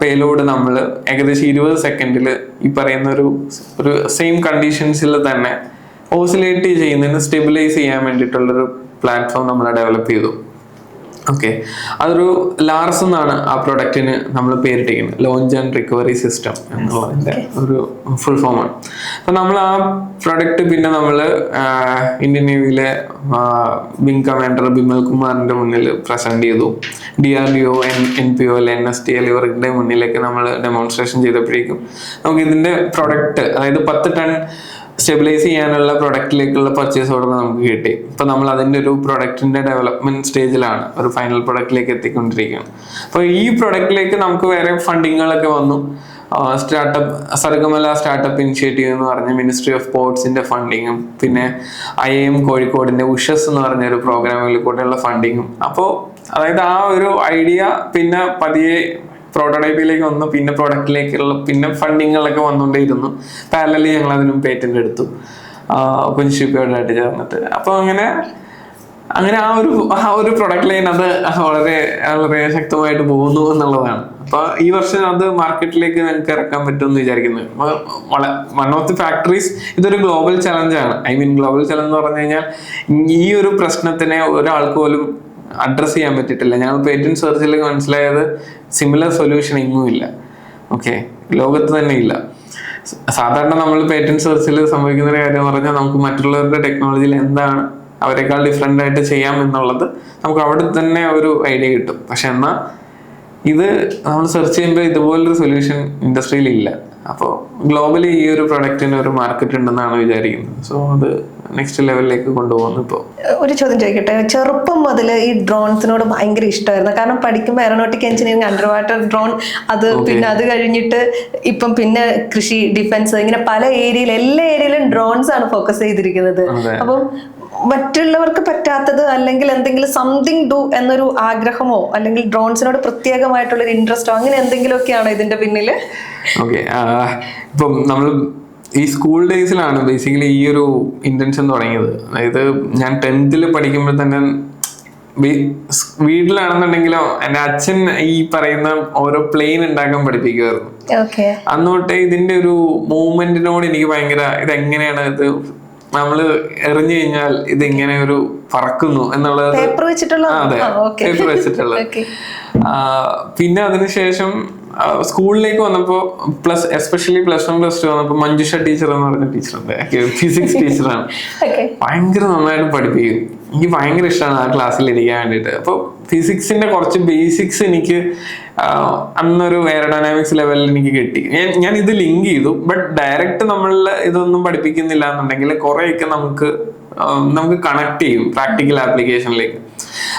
A: പേലോഡ് നമ്മൾ ഏകദേശം 20 സെക്കൻഡിൽ ഈ പറയുന്ന ഒരു സെയിം കണ്ടീഷൻസിൽ തന്നെ ഓസിലേറ്റ് ചെയ്യുന്നതിന് സ്റ്റെബിലൈസ് ചെയ്യാൻ വേണ്ടിയിട്ടുള്ളൊരു പ്ലാറ്റ്ഫോം നമ്മൾ ഡെവലപ്പ് ചെയ്തു. ഓക്കെ, അതൊരു ലാർസ് എന്നാണ് ആ പ്രൊഡക്റ്റിന് നമ്മൾ പേരിട്ടിരിക്കുന്നത്, ലോഞ്ച് ആൻഡ് റിക്കവറി സിസ്റ്റം എന്നുള്ളതിന്റെ ഒരു ഫുൾ ഫോമാണ്. അപ്പൊ നമ്മൾ ആ പ്രൊഡക്റ്റ് പിന്നെ നമ്മൾ ഇന്ത്യൻ നേവിയിലെ വിംഗ് കമാൻഡർ ബിമൽ കുമാറിന്റെ മുന്നിൽ പ്രസന്റ് ചെയ്തു. DRDO, NPO, NSTL ഇവരുടെ മുന്നിലേക്ക് നമ്മൾ ഡെമോൺസ്ട്രേഷൻ ചെയ്തപ്പോഴേക്കും നമുക്ക് ഇതിന്റെ പ്രൊഡക്റ്റ്, അതായത് 10 ടൺ സ്റ്റെബിലൈസ് ചെയ്യാനുള്ള പ്രൊഡക്റ്റിലേക്കുള്ള പർച്ചേസ് ഓർഡർ നമുക്ക് കിട്ടി. ഇപ്പൊ നമ്മൾ അതിന്റെ ഒരു പ്രൊഡക്റ്റിന്റെ ഡെവലപ്മെന്റ് സ്റ്റേജിലാണ്, ഒരു ഫൈനൽ പ്രൊഡക്റ്റിലേക്ക് എത്തിക്കൊണ്ടിരിക്കുകയാണ്. അപ്പൊ ഈ പ്രൊഡക്റ്റിലേക്ക് നമുക്ക് വേറെ ഫണ്ടിങ്ങുകളൊക്കെ വന്നു. സ്റ്റാർട്ടപ്പ് സർഗമല സ്റ്റാർട്ടപ്പ് ഇനിഷ്യേറ്റീവ് എന്ന് പറഞ്ഞ മിനിസ്ട്രി ഓഫ് പോർട്സിന്റെ ഫണ്ടിങ്ങും, പിന്നെ IIM കോഴിക്കോടിന്റെ ഉഷസ് എന്ന് പറഞ്ഞ ഒരു പ്രോഗ്രാമിൽ കൂടെയുള്ള ഫണ്ടിങ്ങും. അപ്പോൾ അതായത് ആ ഒരു ഐഡിയ പിന്നെ പതിയെ പ്രോട്ടോടൈപ്പിലേക്ക് വന്നു, പിന്നെ പ്രൊഡക്റ്റിലേക്കുള്ള പിന്നെ ഫണ്ടിങ്ങുകളൊക്കെ വന്നുകൊണ്ടേയിരുന്നു. പാരലലി ഞങ്ങൾ അതിനും പേറ്റന്റ് എടുത്തു കൊച്ചിൻ ഷിപ്പ്യാർഡായിട്ട് ചേർന്നിട്ട്. അപ്പൊ അങ്ങനെ ആ ഒരു പ്രൊഡക്റ്റ് ലൈൻ അത് വളരെ വളരെ ശക്തമായിട്ട് പോകുന്നു എന്നുള്ളതാണ്. അപ്പൊ ഈ വർഷം അത് മാർക്കറ്റിലേക്ക് ഞങ്ങൾക്ക് ഇറക്കാൻ പറ്റുമെന്ന് വിചാരിക്കുന്നത്. വൺ ഓഫ് ദി ഫാക്ടറീസ്, ഇതൊരു ഗ്ലോബൽ ചലഞ്ചാണ്. ഗ്ലോബൽ ചലഞ്ച് എന്ന് പറഞ്ഞു കഴിഞ്ഞാൽ ഈ ഒരു പ്രശ്നത്തിനെ ഒരാൾക്ക് പോലും അഡ്രസ് ചെയ്യാൻ പറ്റിയിട്ടില്ല. ഞങ്ങൾ പേറ്റന്റ് സെർച്ചിൽ മനസ്സിലായത് സിമിലർ സൊല്യൂഷൻ എങ്ങും ഇല്ല. ഓക്കെ, ലോകത്ത് തന്നെ ഇല്ല. സാധാരണ നമ്മൾ പേറ്റന്റ് സെർച്ചിൽ സംഭവിക്കുന്ന ഒരു കാര്യം പറഞ്ഞാൽ നമുക്ക് മറ്റുള്ളവരുടെ ടെക്നോളജിയിൽ എന്താണ് അവരെക്കാൾ ഡിഫറെൻ്റ് ആയിട്ട് ചെയ്യാം എന്നുള്ളത് നമുക്ക് അവിടെ തന്നെ ഒരു ഐഡിയ കിട്ടും. പക്ഷെ എന്നാൽ ഇത് നമ്മൾ സെർച്ച് ചെയ്യുമ്പോൾ ഇതുപോലൊരു സൊല്യൂഷൻ ഇൻഡസ്ട്രിയിൽ ഇല്ല. അപ്പോൾ ഗ്ലോബലി ഈ ഒരു പ്രൊഡക്റ്റിന് ഒരു മാർക്കറ്റ് ഉണ്ടെന്നാണ് വിചാരിക്കുന്നത്. സോ അത് നെക്സ്റ്റ് ലെവലിലേക്ക് കൊണ്ടുപോകുന്നു. ഇപ്പോൾ
B: ഒരു ചോദ്യം ചോദിക്കട്ടെ, ചെറുപ്പം മുതൽ ഈ ഡ്രോൺസിനോട് ഭയങ്കര ഇഷ്ടമായിരുന്നു. കാരണം പഠിക്കുമ്പോൾ aeronautic engineering, under water drone, അത് പിന്നെ അത് കഴിഞ്ഞിട്ട് ഇപ്പം പിന്നെ കൃഷി, ഡിഫൻസ്, ഇങ്ങനെ പല ഏരിയയിൽ, എല്ലാ ഏരിയയിലും ഡ്രോൺസ് ആണ് ഫോക്കസ് ചെയ്തിരിക്കുന്നത്. അപ്പം മറ്റുള്ളവർക്ക് പറ്റാത്തത് അല്ലെങ്കിൽ എന്തെങ്കിലും സംതിങ് ഡു എന്നൊരു ആഗ്രഹമോ അല്ലെങ്കിൽ ഡ്രോൺസിനോട് പ്രത്യേകമായിട്ടുള്ളൊരു ഇൻട്രസ്റ്റോ അങ്ങനെ എന്തെങ്കിലുമൊക്കെയാണോ ഇതിന്റെ പിന്നിൽ?
A: ഓക്കെ, ഇപ്പം നമ്മൾ ഈ സ്കൂൾ ഡേയ്സിലാണ് ബേസിക്കലി ഈ ഒരു ഇന്റൻഷൻ തുടങ്ങിയത്. അതായത് ഞാൻ 10th പഠിക്കുമ്പോൾ തന്നെ വീട്ടിലാണെന്നുണ്ടെങ്കിലോ എൻ്റെ അച്ഛൻ ഈ പറയുന്ന ഓരോ പ്ലെയിൻ ഉണ്ടാക്കാൻ പഠിപ്പിക്കുമായിരുന്നു. അന്ന് തൊട്ടേ ഇതിന്റെ ഒരു മൂവ്മെന്റിനോട് എനിക്ക് ഭയങ്കര, ഇതെങ്ങനെയാണ് ഇത് നമ്മള് എറിഞ്ഞു കഴിഞ്ഞാൽ ഇത് ഇങ്ങനെ ഒരു പറക്കുന്നു എന്നുള്ളത്. അതെ, പേപ്പർ വെച്ചിട്ടുള്ളത്. പിന്നെ അതിനുശേഷം സ്കൂളിലേക്ക് വന്നപ്പോ എസ്പെഷ്യലി +1 +2 വന്നപ്പോ മഞ്ജുഷ ടീച്ചർ എന്ന് പറഞ്ഞ ടീച്ചറുണ്ട്, ഫിസിക്സ് ടീച്ചറാണ്. ഭയങ്കര നന്നായിട്ട് പഠിപ്പിക്കും. എനിക്ക് ഭയങ്കര ഇഷ്ടമാണ് ആ ക്ലാസ്സിൽ ഇരിക്കാൻ വേണ്ടിയിട്ട്. അപ്പോൾ ഫിസിക്സിന്റെ കുറച്ച് ബേസിക്സ് എനിക്ക് അന്നൊരു എയറോഡൈനാമിക്സ് ലെവലിൽ എനിക്ക് കിട്ടി. ഞാൻ ഇത് ലിങ്ക് ചെയ്തു. ബട്ട് ഡയറക്റ്റ് നമ്മളിൽ ഇതൊന്നും പഠിപ്പിക്കുന്നില്ല എന്നുണ്ടെങ്കിൽ കുറെയൊക്കെ നമുക്ക് കണക്ട് ചെയ്യും പ്രാക്ടിക്കൽ ആപ്ലിക്കേഷനിലേക്ക്.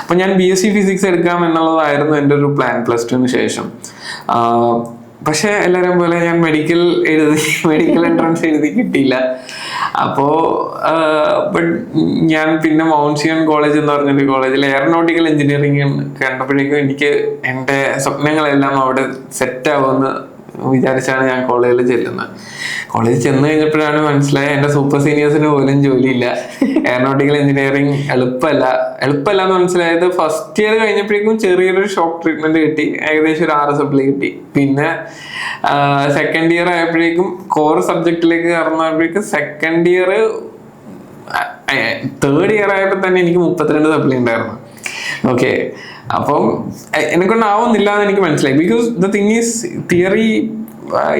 A: അപ്പൊ ഞാൻ BSc ഫിസിക്സ് എടുക്കാം എന്നുള്ളതായിരുന്നു എൻ്റെ ഒരു പ്ലാൻ +2 ശേഷം. പക്ഷെ എല്ലാവരും പോലെ ഞാൻ മെഡിക്കൽ എൻട്രൻസ് എഴുതി കിട്ടിയില്ല. അപ്പോ ബട്ട് ഞാൻ പിന്നെ മൗണ്ട് സിയോൺ കോളേജ് എന്ന് പറഞ്ഞൊരു കോളേജിൽ എയറോനോട്ടിക്കൽ എഞ്ചിനീയറിംഗ് കണ്ടപ്പോഴേക്കും എനിക്ക് എൻ്റെ സ്വപ്നങ്ങളെല്ലാം അവിടെ സെറ്റ് ആവുമെന്ന് വിചാരിച്ചാണ് ഞാൻ കോളേജിൽ ചെല്ലുന്നത്. കോളേജിൽ ചെന്ന് കഴിഞ്ഞപ്പോഴാണ് മനസ്സിലായത് എൻ്റെ സൂപ്പർ സീനിയേഴ്സിന് പോലും ജോലിയില്ല. എയറോനോട്ടിക്കൽ എഞ്ചിനീയറിംഗ് എളുപ്പമല്ല എന്ന് മനസ്സിലായത് ഫസ്റ്റ് ഇയർ കഴിഞ്ഞപ്പോഴേക്കും ചെറിയൊരു ഷോക്ക് ട്രീറ്റ്മെന്റ് കിട്ടി. ഏകദേശം ഒരു 6 സപ്ലി കിട്ടി. പിന്നെ സെക്കൻഡ് ഇയർ ആയപ്പോഴേക്കും കോർ സബ്ജക്റ്റിലേക്ക് കടന്നപ്പോഴേക്കും തേർഡ് ഇയർ ആയപ്പോൾ തന്നെ എനിക്ക് 32 സപ്ലി ഉണ്ടായിരുന്നു. ഓക്കെ, അപ്പം എന്നെക്കൊണ്ടാവുന്നില്ല എന്ന് എനിക്ക് മനസ്സിലായി. Because the thing is theory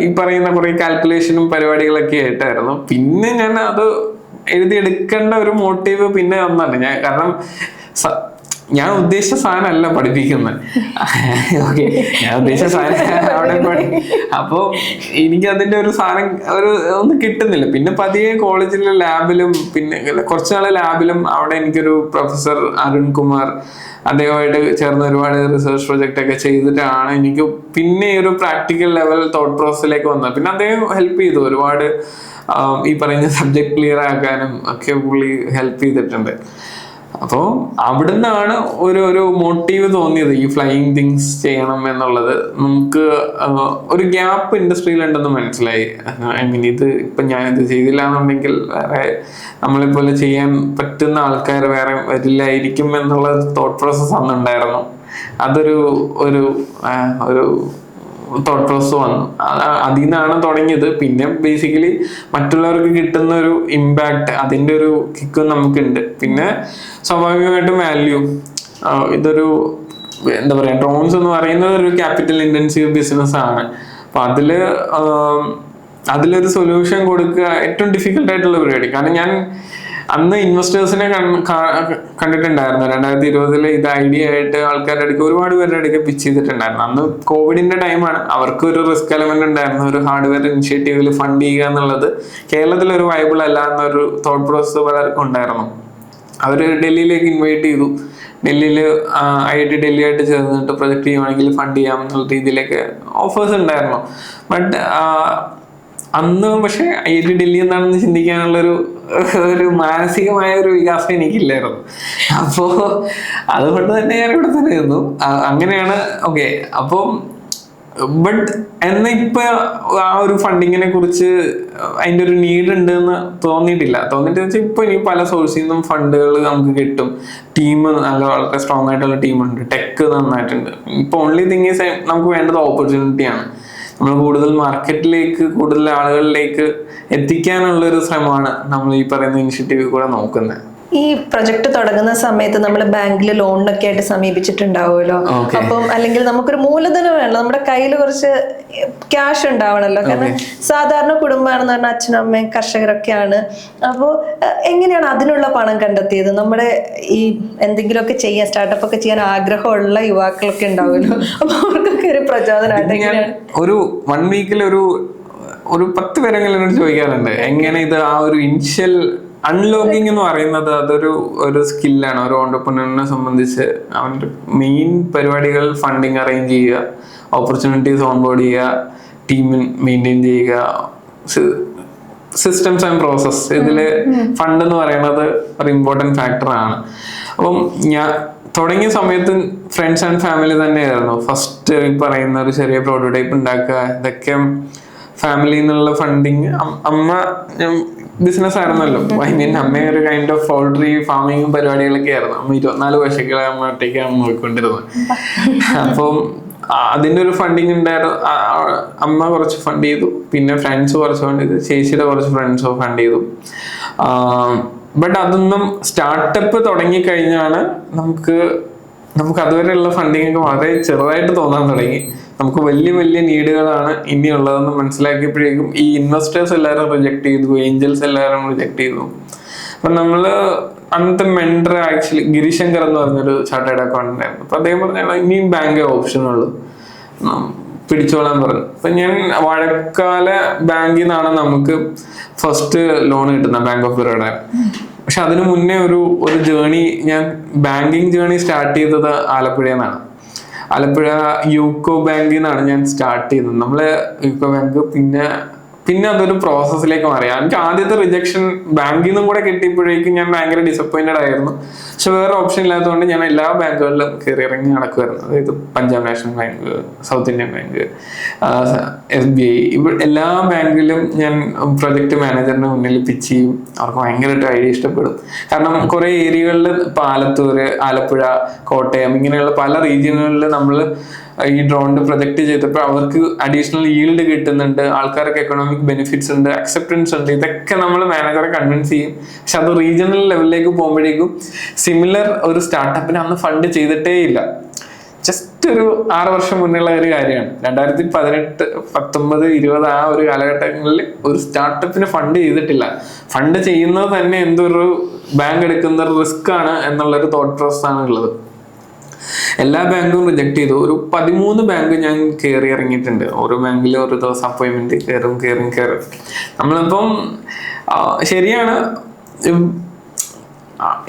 A: ഈ പറയുന്ന കുറെ കാൽക്കുലേഷനും പരിപാടികളൊക്കെ ആയിട്ടായിരുന്നു. പിന്നെ ഞാൻ അത് എഴുതിയെടുക്കേണ്ട ഒരു മോട്ടീവ് പിന്നെ ഒന്നാണ് കാരണം ഞാൻ ഉദ്ദേശിച്ച സാധനമല്ല പഠിപ്പിക്കുന്നത്. ഓക്കെ, ഞാൻ ഉദ്ദേശിച്ച സാധനം അവിടെ അപ്പൊ എനിക്ക് അതിന്റെ ഒരു സാധനം ഒന്നും കിട്ടുന്നില്ല. പിന്നെ പതിയെ കോളേജിലെ ലാബിലും പിന്നെ കുറച്ചുനാള് ലാബിലും അവിടെ എനിക്കൊരു പ്രൊഫസർ അരുൺകുമാർ, അദ്ദേഹമായിട്ട് ചേർന്ന് ഒരുപാട് റിസർച്ച് പ്രൊജക്റ്റ് ഒക്കെ ചെയ്തിട്ടാണ് എനിക്ക് പിന്നെ ഒരു പ്രാക്ടിക്കൽ ലെവൽ തോട്ട് പ്രോസസ്സിലേക്ക് വന്നത്. പിന്നെ അദ്ദേഹം ഹെൽപ്പ് ചെയ്തു ഒരുപാട്, ഈ പറയുന്ന സബ്ജക്ട് ക്ലിയർ ആക്കാനും ഒക്കെ പുള്ളി ഹെൽപ്പ് ചെയ്തിട്ടുണ്ട്. അപ്പോൾ അവിടുന്നാണ് ഒരു മോട്ടീവ് തോന്നിയത് ഈ ഫ്ലൈയിങ് തിങ്സ് ചെയ്യണം എന്നുള്ളത്. നമുക്ക് ഒരു ഗ്യാപ്പ് ഇൻഡസ്ട്രിയിൽ ഉണ്ടെന്ന് മനസ്സിലായി. ഐ മീൻ ഇത് ഇപ്പം ഞാനിത് ചെയ്തില്ല എന്നുണ്ടെങ്കിൽ വേറെ നമ്മളെപ്പോലെ ചെയ്യാൻ പറ്റുന്ന ആൾക്കാർ വേറെ വരില്ലായിരിക്കും എന്നുള്ള തോട്ട് പ്രോസസ് അന്നുണ്ടായിരുന്നു. അതൊരു തോട്ട് പ്രോസസ് വന്നു. അതിൽ നിന്നാണ് തുടങ്ങിയത്. പിന്നെ ബേസിക്കലി മറ്റുള്ളവർക്ക് കിട്ടുന്ന ഒരു ഇമ്പാക്ട്, അതിൻ്റെ ഒരു കിക്കും നമുക്കുണ്ട്. പിന്നെ സ്വാഭാവികമായിട്ടും വാല്യൂ, ഇതൊരു എന്താ പറയുക, ഡ്രോൺസ് എന്ന് പറയുന്നത് ഒരു ക്യാപിറ്റൽ ഇൻറ്റൻസീവ് ബിസിനസ് ആണ്. അപ്പൊ അതിലൊരു സൊല്യൂഷൻ കൊടുക്കുക ഏറ്റവും ഡിഫിക്കൽട്ട് ആയിട്ടുള്ള പരിപാടി. കാരണം ഞാൻ അന്ന് ഇൻവെസ്റ്റേഴ്സിനെ കണ്ടിട്ടുണ്ടായിരുന്നു. 2020 ഇത് ഐഡിയ ആയിട്ട് ആൾക്കാരുടെ അടുക്ക് ഒരുപാട് പേരുടെ അടുക്ക് പിച്ച് ചെയ്തിട്ടുണ്ടായിരുന്നു. അന്ന് കോവിഡിന്റെ ടൈമാണ്. അവർക്ക് ഒരു റിസ്ക് എലമെന്റ് ഉണ്ടായിരുന്നു. ഒരു ഹാർഡ്വെയർ ഇനിഷ്യേറ്റീവിൽ ഫണ്ട് ചെയ്യുക എന്നുള്ളത് കേരളത്തിൽ ഒരു വയബിൾ അല്ല എന്നൊരു തോട്ട് പ്രോസസ് പലർക്കും ഉണ്ടായിരുന്നു. അവർ ഡൽഹിയിലേക്ക് ഇൻവൈറ്റ് ചെയ്തു. ഡൽഹിയിൽ IIT ഡൽഹി ആയിട്ട് ചേർന്നിട്ട് പ്രൊജക്ട് ചെയ്യുവാണെങ്കിൽ ഫണ്ട് ചെയ്യാം എന്നുള്ള രീതിയിലേക്ക് ഓഫേഴ്സ് ഉണ്ടായിരുന്നു. ബട്ട് അന്ന് പക്ഷെ IIT ഡൽഹി എന്താണെന്ന് ചിന്തിക്കാനുള്ളൊരു മാനസികമായ ഒരു വികാസം എനിക്കില്ലായിരുന്നു. അപ്പോ അതുകൊണ്ട് തന്നെ ഞാൻ ഇവിടെ തന്നെ ഇരുന്നു. അങ്ങനെയാണ്. ഓക്കെ, അപ്പം ബട്ട് ഇപ്പൊ ആ ഒരു ഫണ്ടിങ്ങിനെ കുറിച്ച് അതിന്റെ ഒരു നീഡ് ഉണ്ട് എന്ന് തോന്നിയിട്ട് വെച്ചാൽ ഇപ്പൊ ഇനി പല സോഴ്സിൽ നിന്നും ഫണ്ടുകൾ നമുക്ക് കിട്ടും. ടീം വളരെ സ്ട്രോങ് ആയിട്ടുള്ള ടീമുണ്ട്, ടെക് നന്നായിട്ടുണ്ട്. ഇപ്പൊ ഓൺലി തിങ് ഈസ് നമുക്ക് വേണ്ടത് ഓപ്പർച്യൂണിറ്റിയാണ്. നമ്മൾ കൂടുതൽ മാർക്കറ്റിലേക്ക്, കൂടുതൽ ആളുകളിലേക്ക് എത്തിക്കാനുള്ള ഒരു ശ്രമമാണ് നമ്മൾ ഈ പറയുന്ന ഇനിഷ്യേറ്റീവ് കൂടെ നോക്കുന്നത്.
B: ഈ പ്രൊജക്ട് തുടങ്ങുന്ന സമയത്ത് നമ്മൾ ബാങ്കിൽ ലോണിനൊക്കെ ആയിട്ട് സമീപിച്ചിട്ടുണ്ടാവുമല്ലോ. അപ്പം അല്ലെങ്കിൽ നമുക്കൊരു മൂലധനം വേണം, നമ്മുടെ കയ്യിൽ കുറച്ച് ക്യാഷ് ഉണ്ടാവണമല്ലോ. കാരണം സാധാരണ കുടുംബമാണെന്ന് പറഞ്ഞാൽ അച്ഛനും അമ്മയും കർഷകരൊക്കെയാണ്. അപ്പോൾ എങ്ങനെയാണ് അതിനുള്ള പണം കണ്ടെത്തിയത്? നമ്മുടെ ഈ എന്തെങ്കിലുമൊക്കെ ചെയ്യാൻ, സ്റ്റാർട്ടപ്പ് ഒക്കെ ചെയ്യാൻ ആഗ്രഹമുള്ള യുവാക്കളൊക്കെ ഉണ്ടാവുമല്ലോ. അപ്പൊ അവർക്കൊക്കെ ഒരു പ്രചോദനമായിട്ട്
A: ഒരു 1 വീക്കിൽ ഒരു ഒരു 10 പേരെങ്കിലും എന്നോട് ചോദിക്കാറുണ്ട് എങ്ങനെ ഇത് ആ ഒരു ഇനിഷ്യൽ അൺലോക്കിംഗ് എന്ന് പറയുന്നത് ഒരു സ്കില്ലാണ്. ഒരു ഓണ്ടർപ്രനറിനെ സംബന്ധിച്ച് അവൻ്റെ മെയിൻ പരിപാടികൾ ഫണ്ടിങ് അറേഞ്ച് ചെയ്യുക, ഓപ്പർച്യൂണിറ്റീസ് ഓൺബോർഡ് ചെയ്യുക, ടീം മെയിൻറ്റെയിൻ ചെയ്യുക, സിസ്റ്റംസ് ആൻഡ് പ്രോസസ്. ഇതില് ഫണ്ട് എന്ന് പറയുന്നത് ഒരു ഇമ്പോർട്ടൻറ്റ് ഫാക്ടറാണ്. അപ്പം ഞാൻ തുടങ്ങിയ സമയത്ത് ഫ്രണ്ട്സ് ആൻഡ് ഫാമിലി തന്നെയായിരുന്നു ഫസ്റ്റ് ഈ പറയുന്ന ഒരു ചെറിയ പ്രോട്ടോടൈപ്പ് ഉണ്ടാക്കുക. ഇതൊക്കെ ഫാമിലിയിൽ നിന്നുള്ള ഫണ്ടിങ്. അമ്മ ബിസിനസ് ആയിരുന്നല്ലോ. ഐ മീൻ അമ്മ ഒരു കൈൻഡ് ഓഫ് പൗൾട്രി ഫാമിങ്ങും പരിപാടികളൊക്കെ ആയിരുന്നു. അമ്മ 24 വർഷങ്ങളെ അമ്മ ഒറ്റയ്ക്കാണ് നോക്കിക്കൊണ്ടിരുന്നത്. അപ്പം അതിന്റെ ഒരു ഫണ്ടിങ് ഉണ്ടായിരുന്നു. അമ്മ കുറച്ച് ഫണ്ട് ചെയ്തു, പിന്നെ ഫ്രണ്ട്സ് കുറച്ച് ഫണ്ട് ചെയ്തു, ചേച്ചിയുടെ കുറച്ച് ഫ്രണ്ട്സ് ഫണ്ട് ചെയ്തു. ബട്ട് അതൊന്നും സ്റ്റാർട്ടപ്പ് തുടങ്ങിക്കഴിഞ്ഞാണ് നമുക്ക് അതുവരെയുള്ള ഫണ്ടിങ് ഒക്കെ വളരെ ചെറുതായിട്ട് തോന്നാൻ തുടങ്ങി. നമുക്ക് വലിയ വലിയ നീഡുകളാണ് ഇനിയുള്ളതെന്ന് മനസ്സിലാക്കിയപ്പോഴേക്കും ഈ ഇൻവെസ്റ്റേഴ്സ് എല്ലാവരും റിജക്ട് ചെയ്തു, ഏഞ്ചൽസ് എല്ലാവരും റിജക്ട് ചെയ്തു. അപ്പം നമ്മള് അന്നത്തെ മെൻഡർ ആക്ച്വലി ഗിരിശങ്കർ എന്ന് പറഞ്ഞൊരു ചാർട്ടേഡ് അക്കൗണ്ടന്റ് ആയിരുന്നു. അപ്പൊ അദ്ദേഹം പറഞ്ഞാൽ ഇനിയും ബാങ്കേ ഓപ്ഷൻ ഉള്ളൂ, പിടിച്ചോളാൻ പറഞ്ഞു. അപ്പൊ ഞാൻ വാഴക്കാല ബാങ്കിൽ നിന്നാണ് നമുക്ക് ഫസ്റ്റ് ലോൺ കിട്ടുന്നത്, ബാങ്ക് ഓഫ് ബറോഡ. പക്ഷെ അതിനു മുന്നേ ഒരു ജേണി, ഞാൻ ബാങ്കിങ് ജേണി സ്റ്റാർട്ട് ചെയ്തത് ആലപ്പുഴയിൽ നിന്നാണ്. ആലപ്പുഴ യൂക്കോ ബാങ്കിൽ നിന്നാണ് ഞാൻ സ്റ്റാർട്ട് ചെയ്തത്. നമ്മള് യൂക്കോ ബാങ്ക് പിന്നെ അതൊരു പ്രോസസ്സിലേക്ക് മാറി. എനിക്ക് ആദ്യത്തെ റിജക്ഷൻ ബാങ്കിൽ നിന്നും കൂടെ കിട്ടിയപ്പോഴേക്കും ഞാൻ ഭയങ്കര ഡിസപ്പോയിന്റഡ് ആയിരുന്നു. പക്ഷെ വേറെ ഓപ്ഷൻ ഇല്ലാത്തതുകൊണ്ട് ഞാൻ എല്ലാ ബാങ്കുകളിലും കയറി ഇറങ്ങി നടക്കുമായിരുന്നു. അതായത് Punjab national bank, south Indian bank, SBI, എല്ലാ ബാങ്കിലും ഞാൻ പ്രൊജക്ട് മാനേജറിന്റെ മുന്നിൽ പിച്ച് ചെയ്യും. അവർക്ക് ഭയങ്കരമായിട്ട് ഐഡിയ ഇഷ്ടപ്പെടും. കാരണം കുറെ ഏരിയകളിൽ ഇപ്പൊ ആലത്തൂര്, ആലപ്പുഴ, കോട്ടയം ഇങ്ങനെയുള്ള പല റീജിയനുകളിൽ നമ്മൾ ഈ ഡ്രോണിന്റെ പ്രൊജക്ട് ചെയ്തപ്പോൾ അവർക്ക് അഡീഷണൽ ഈൽഡ് കിട്ടുന്നുണ്ട്, ആൾക്കാർക്ക് എക്കണോമിക് ബെനിഫിറ്റ്സ് ഉണ്ട്, അക്സെപ്റ്റൻസ് ഉണ്ട്. ഇതൊക്കെ നമ്മൾ മാനേജറെ കൺവിൻസ് ചെയ്യും. പക്ഷെ അത് റീജിയണൽ ലെവലിലേക്ക് പോകുമ്പോഴേക്കും സിമിലർ ഒരു സ്റ്റാർട്ടപ്പിന് അന്ന് ഫണ്ട് ചെയ്തിട്ടേ ഇല്ല. ജസ്റ്റ് ഒരു 6 വർഷം മുന്നുള്ള ഒരു കാര്യമാണ്. 2018, 19, 20 ആ ഒരു കാലഘട്ടങ്ങളിൽ ഒരു സ്റ്റാർട്ടപ്പിന് ഫണ്ട് ചെയ്തിട്ടില്ല. ഫണ്ട് ചെയ്യുന്നത് തന്നെ എന്തൊരു ബാങ്ക് എടുക്കുന്ന ഒരു റിസ്ക് ആണ് എന്നുള്ളൊരു തോട്ട് പ്രോസസ് ആണ് ഉള്ളത്. എല്ലാ ബാങ്കും റിജക്ട് ചെയ്തു. ഒരു 13 ബാങ്ക് ഞാൻ കയറി ഇറങ്ങിയിട്ടുണ്ട്. ഓരോ ബാങ്കിലും ഒരു ദിവസം അപ്പോയിന്റ്മെന്റ് കയറും. നമ്മളിപ്പം ശരിയാണ്,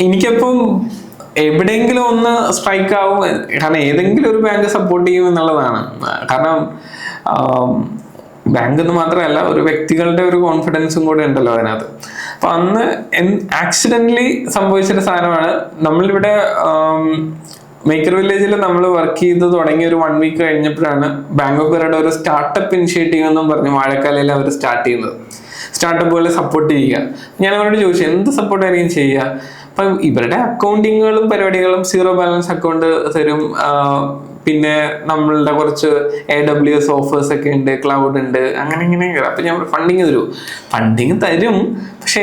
A: എനിക്കപ്പം എവിടെയെങ്കിലും ഒന്ന് സ്ട്രൈക്ക് ആവും. കാരണം ഏതെങ്കിലും ഒരു ബാങ്ക് സപ്പോർട്ട് ചെയ്യും എന്നുള്ളതാണ്. കാരണം ബാങ്ക് എന്ന് മാത്രമല്ല, ഒരു വ്യക്തികളുടെ ഒരു കോൺഫിഡൻസും കൂടെ ഉണ്ടല്ലോ അതിനകത്ത്. അപ്പൊ അന്ന് ആക്സിഡന്റലി സംഭവിച്ചൊരു സാധനമാണ്. നമ്മളിവിടെ മേക്കർ വില്ലേജിൽ നമ്മൾ വർക്ക് ചെയ്ത് തുടങ്ങിയ ഒരു 1 വീക്ക് കഴിഞ്ഞപ്പോഴാണ് ബാങ്ക് ഓഫ് ബറോഡ ഒരു സ്റ്റാർട്ടപ്പ് ഇനിഷ്യേറ്റീവ് എന്നും പറഞ്ഞ് വാഴക്കാലയിൽ അവർ സ്റ്റാർട്ട് ചെയ്യുന്നത്. സ്റ്റാർട്ടപ്പുകളെ സപ്പോർട്ട് ചെയ്യുക. ഞാൻ അവരോട് ചോദിച്ചു എന്ത് സപ്പോർട്ടായിരിക്കും ചെയ്യുക. അപ്പൊ ഇവരുടെ അക്കൗണ്ടിങ്ങുകളും പരിപാടികളും, 0 ബാലൻസ് അക്കൗണ്ട് തരും, പിന്നെ നമ്മളുടെ കുറച്ച് AWS ഓഫേഴ്സ് ഒക്കെ ഉണ്ട്, ക്ലൗഡ് ഉണ്ട്, അങ്ങനെ ഇങ്ങനെ. അപ്പൊ ഞാൻ ഫണ്ടിങ് തരും, പക്ഷെ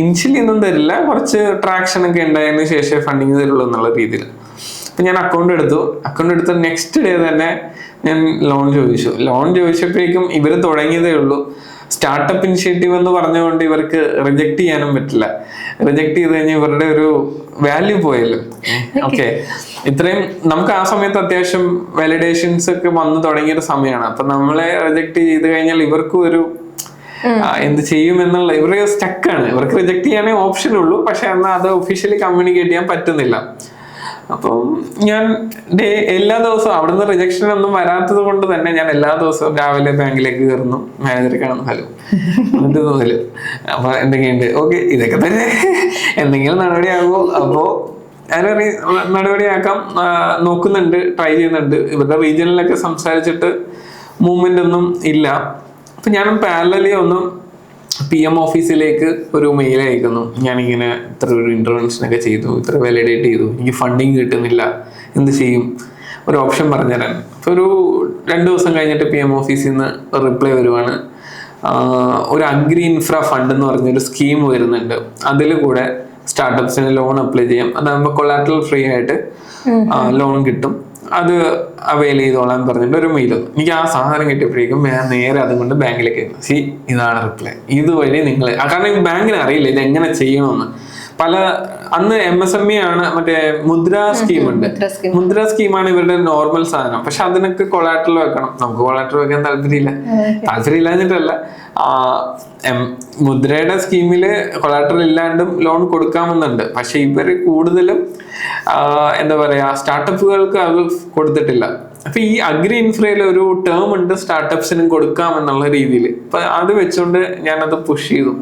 A: ഇനിഷ്യലി ഒന്നും തരില്ല, കുറച്ച് ട്രാക്ഷൻ ഒക്കെ ഉണ്ടായതിനു ശേഷം ഫണ്ടിങ് തരുള്ളൂ എന്നുള്ള രീതിയിൽ. അപ്പൊ ഞാൻ അക്കൗണ്ട് എടുത്ത് നെക്സ്റ്റ് ഡേ തന്നെ ഞാൻ ലോൺ ചോദിച്ചപ്പോഴേക്കും ഇവർ തുടങ്ങിയതേ ഉള്ളൂ. സ്റ്റാർട്ടപ്പ് ഇനിഷ്യേറ്റീവ് എന്ന് പറഞ്ഞുകൊണ്ട് ഇവർക്ക് റിജക്ട് ചെയ്യാനും പറ്റില്ല. റിജക്ട് ചെയ്ത് കഴിഞ്ഞാൽ ഇവരുടെ ഒരു വാല്യൂ പോയല്ലോ. ഓക്കെ, ഇത്രയും നമുക്ക് ആ സമയത്ത് അത്യാവശ്യം വാലിഡേഷൻസ് ഒക്കെ വന്നു തുടങ്ങിയൊരു സമയമാണ്. അപ്പൊ നമ്മളെ റിജക്ട് ചെയ്ത് കഴിഞ്ഞാൽ ഇവർക്കും ഒരു എന്ത് ചെയ്യും എന്നുള്ള, ഇവര് സ്റ്റക്കാണ്. ഇവർക്ക് റിജക്ട് ചെയ്യാനേ ഓപ്ഷൻ ഉള്ളൂ, പക്ഷെ എന്നാൽ അത് ഒഫീഷ്യലി കമ്മ്യൂണിക്കേറ്റ് ചെയ്യാൻ പറ്റുന്നില്ല. അപ്പം ഞാൻ എല്ലാ ദിവസവും അവിടുന്ന് റിജക്ഷൻ ഒന്നും വരാത്തത് കൊണ്ട് തന്നെ ഞാൻ എല്ലാ ദിവസവും രാവിലെ ബാങ്കിലേക്ക് കയറുന്നു, മാനേജറെ കാണുന്നു, ഹലോ എന്നിട്ട് തോന്നില്ല അപ്പൊ എന്തൊക്കെയുണ്ട്, ഓക്കെ ഇതൊക്കെ തന്നെ എന്തെങ്കിലും നടപടിയാകുമോ. അപ്പോ നടപടിയാക്കാം നോക്കുന്നുണ്ട്, ട്രൈ ചെയ്യുന്നുണ്ട്. ഇവരുടെ റീജിയനിലൊക്കെ സംസാരിച്ചിട്ട് മൂവ്മെന്റ് ഒന്നും ഇല്ല. അപ്പൊ ഞാൻ പാരലലി ഒന്ന് PM ഓഫീസിലേക്ക് ഒരു മെയിൽ അയക്കുന്നു. ഞാനിങ്ങനെ ഇത്ര ഒരു ഇന്റർവെൻഷനൊക്കെ ചെയ്തു, ഇത്ര വാലിഡേറ്റ് ചെയ്തു, എനിക്ക് ഫണ്ടിങ് കിട്ടുന്നില്ല, എന്ത് ചെയ്യും, ഒരു ഓപ്ഷൻ പറഞ്ഞുതരാൻ. അപ്പോൾ ഒരു 2 ദിവസം കഴിഞ്ഞിട്ട് PM ഓഫീസിൽ നിന്ന് റിപ്ലൈ വരുവാണ്. ഒരു അഗ്രി ഇൻഫ്ര ഫണ്ട് എന്ന് പറഞ്ഞൊരു സ്കീം വരുന്നുണ്ട്, അതിൽ കൂടെ സ്റ്റാർട്ടപ്സിന് ലോൺ അപ്ലൈ ചെയ്യാം. അതാകുമ്പോൾ കൊളാറ്ററൽ ഫ്രീ ആയിട്ട് ലോൺ കിട്ടും, അത് അവൈൽ ചെയ്തോളാൻ പറഞ്ഞിട്ട് ഒരു മെയിൽ. എനിക്ക് ആ സാധനം കിട്ടിയപ്പോഴേക്കും ഞാൻ നേരെ അതുകൊണ്ട് ബാങ്കിലേക്ക് ഇതാണ് റിപ്ലൈ. ഇതുവഴി നിങ്ങൾ, കാരണം ബാങ്കിന് അറിയില്ല ഇത് എങ്ങനെ ചെയ്യണമെന്ന്. പല അന്ന് MSME ആണ്, മറ്റേ മുദ്ര സ്കീം ഉണ്ട്. മുദ്ര സ്കീമാണ് ഇവരുടെ നോർമൽ സാധനം. പക്ഷെ അതിനൊക്കെ കൊളാറ്ററൽ വെക്കണം. നമുക്ക് കൊളാറ്ററൽ വെക്കാൻ താല്പര്യമില്ലാഞ്ഞിട്ടല്ല. മുദ്രയുടെ സ്കീമില് കൊളാറ്ററൽ ഇല്ലാണ്ടും ലോൺ കൊടുക്കാമെന്നുണ്ട്. പക്ഷെ ഇവര് കൂടുതലും എന്താ പറയാ, സ്റ്റാർട്ടപ്പുകൾക്ക് അത് കൊടുത്തിട്ടില്ല. അപ്പൊ ഈ അഗ്രി ഇൻഫ്രയിൽ ഒരു ടേം ഉണ്ട്, സ്റ്റാർട്ടപ്സിനും കൊടുക്കാം എന്നുള്ള രീതിയിൽ. അപ്പൊ അത് വെച്ചുകൊണ്ട് ഞാനത് പുഷ് ചെയ്തു.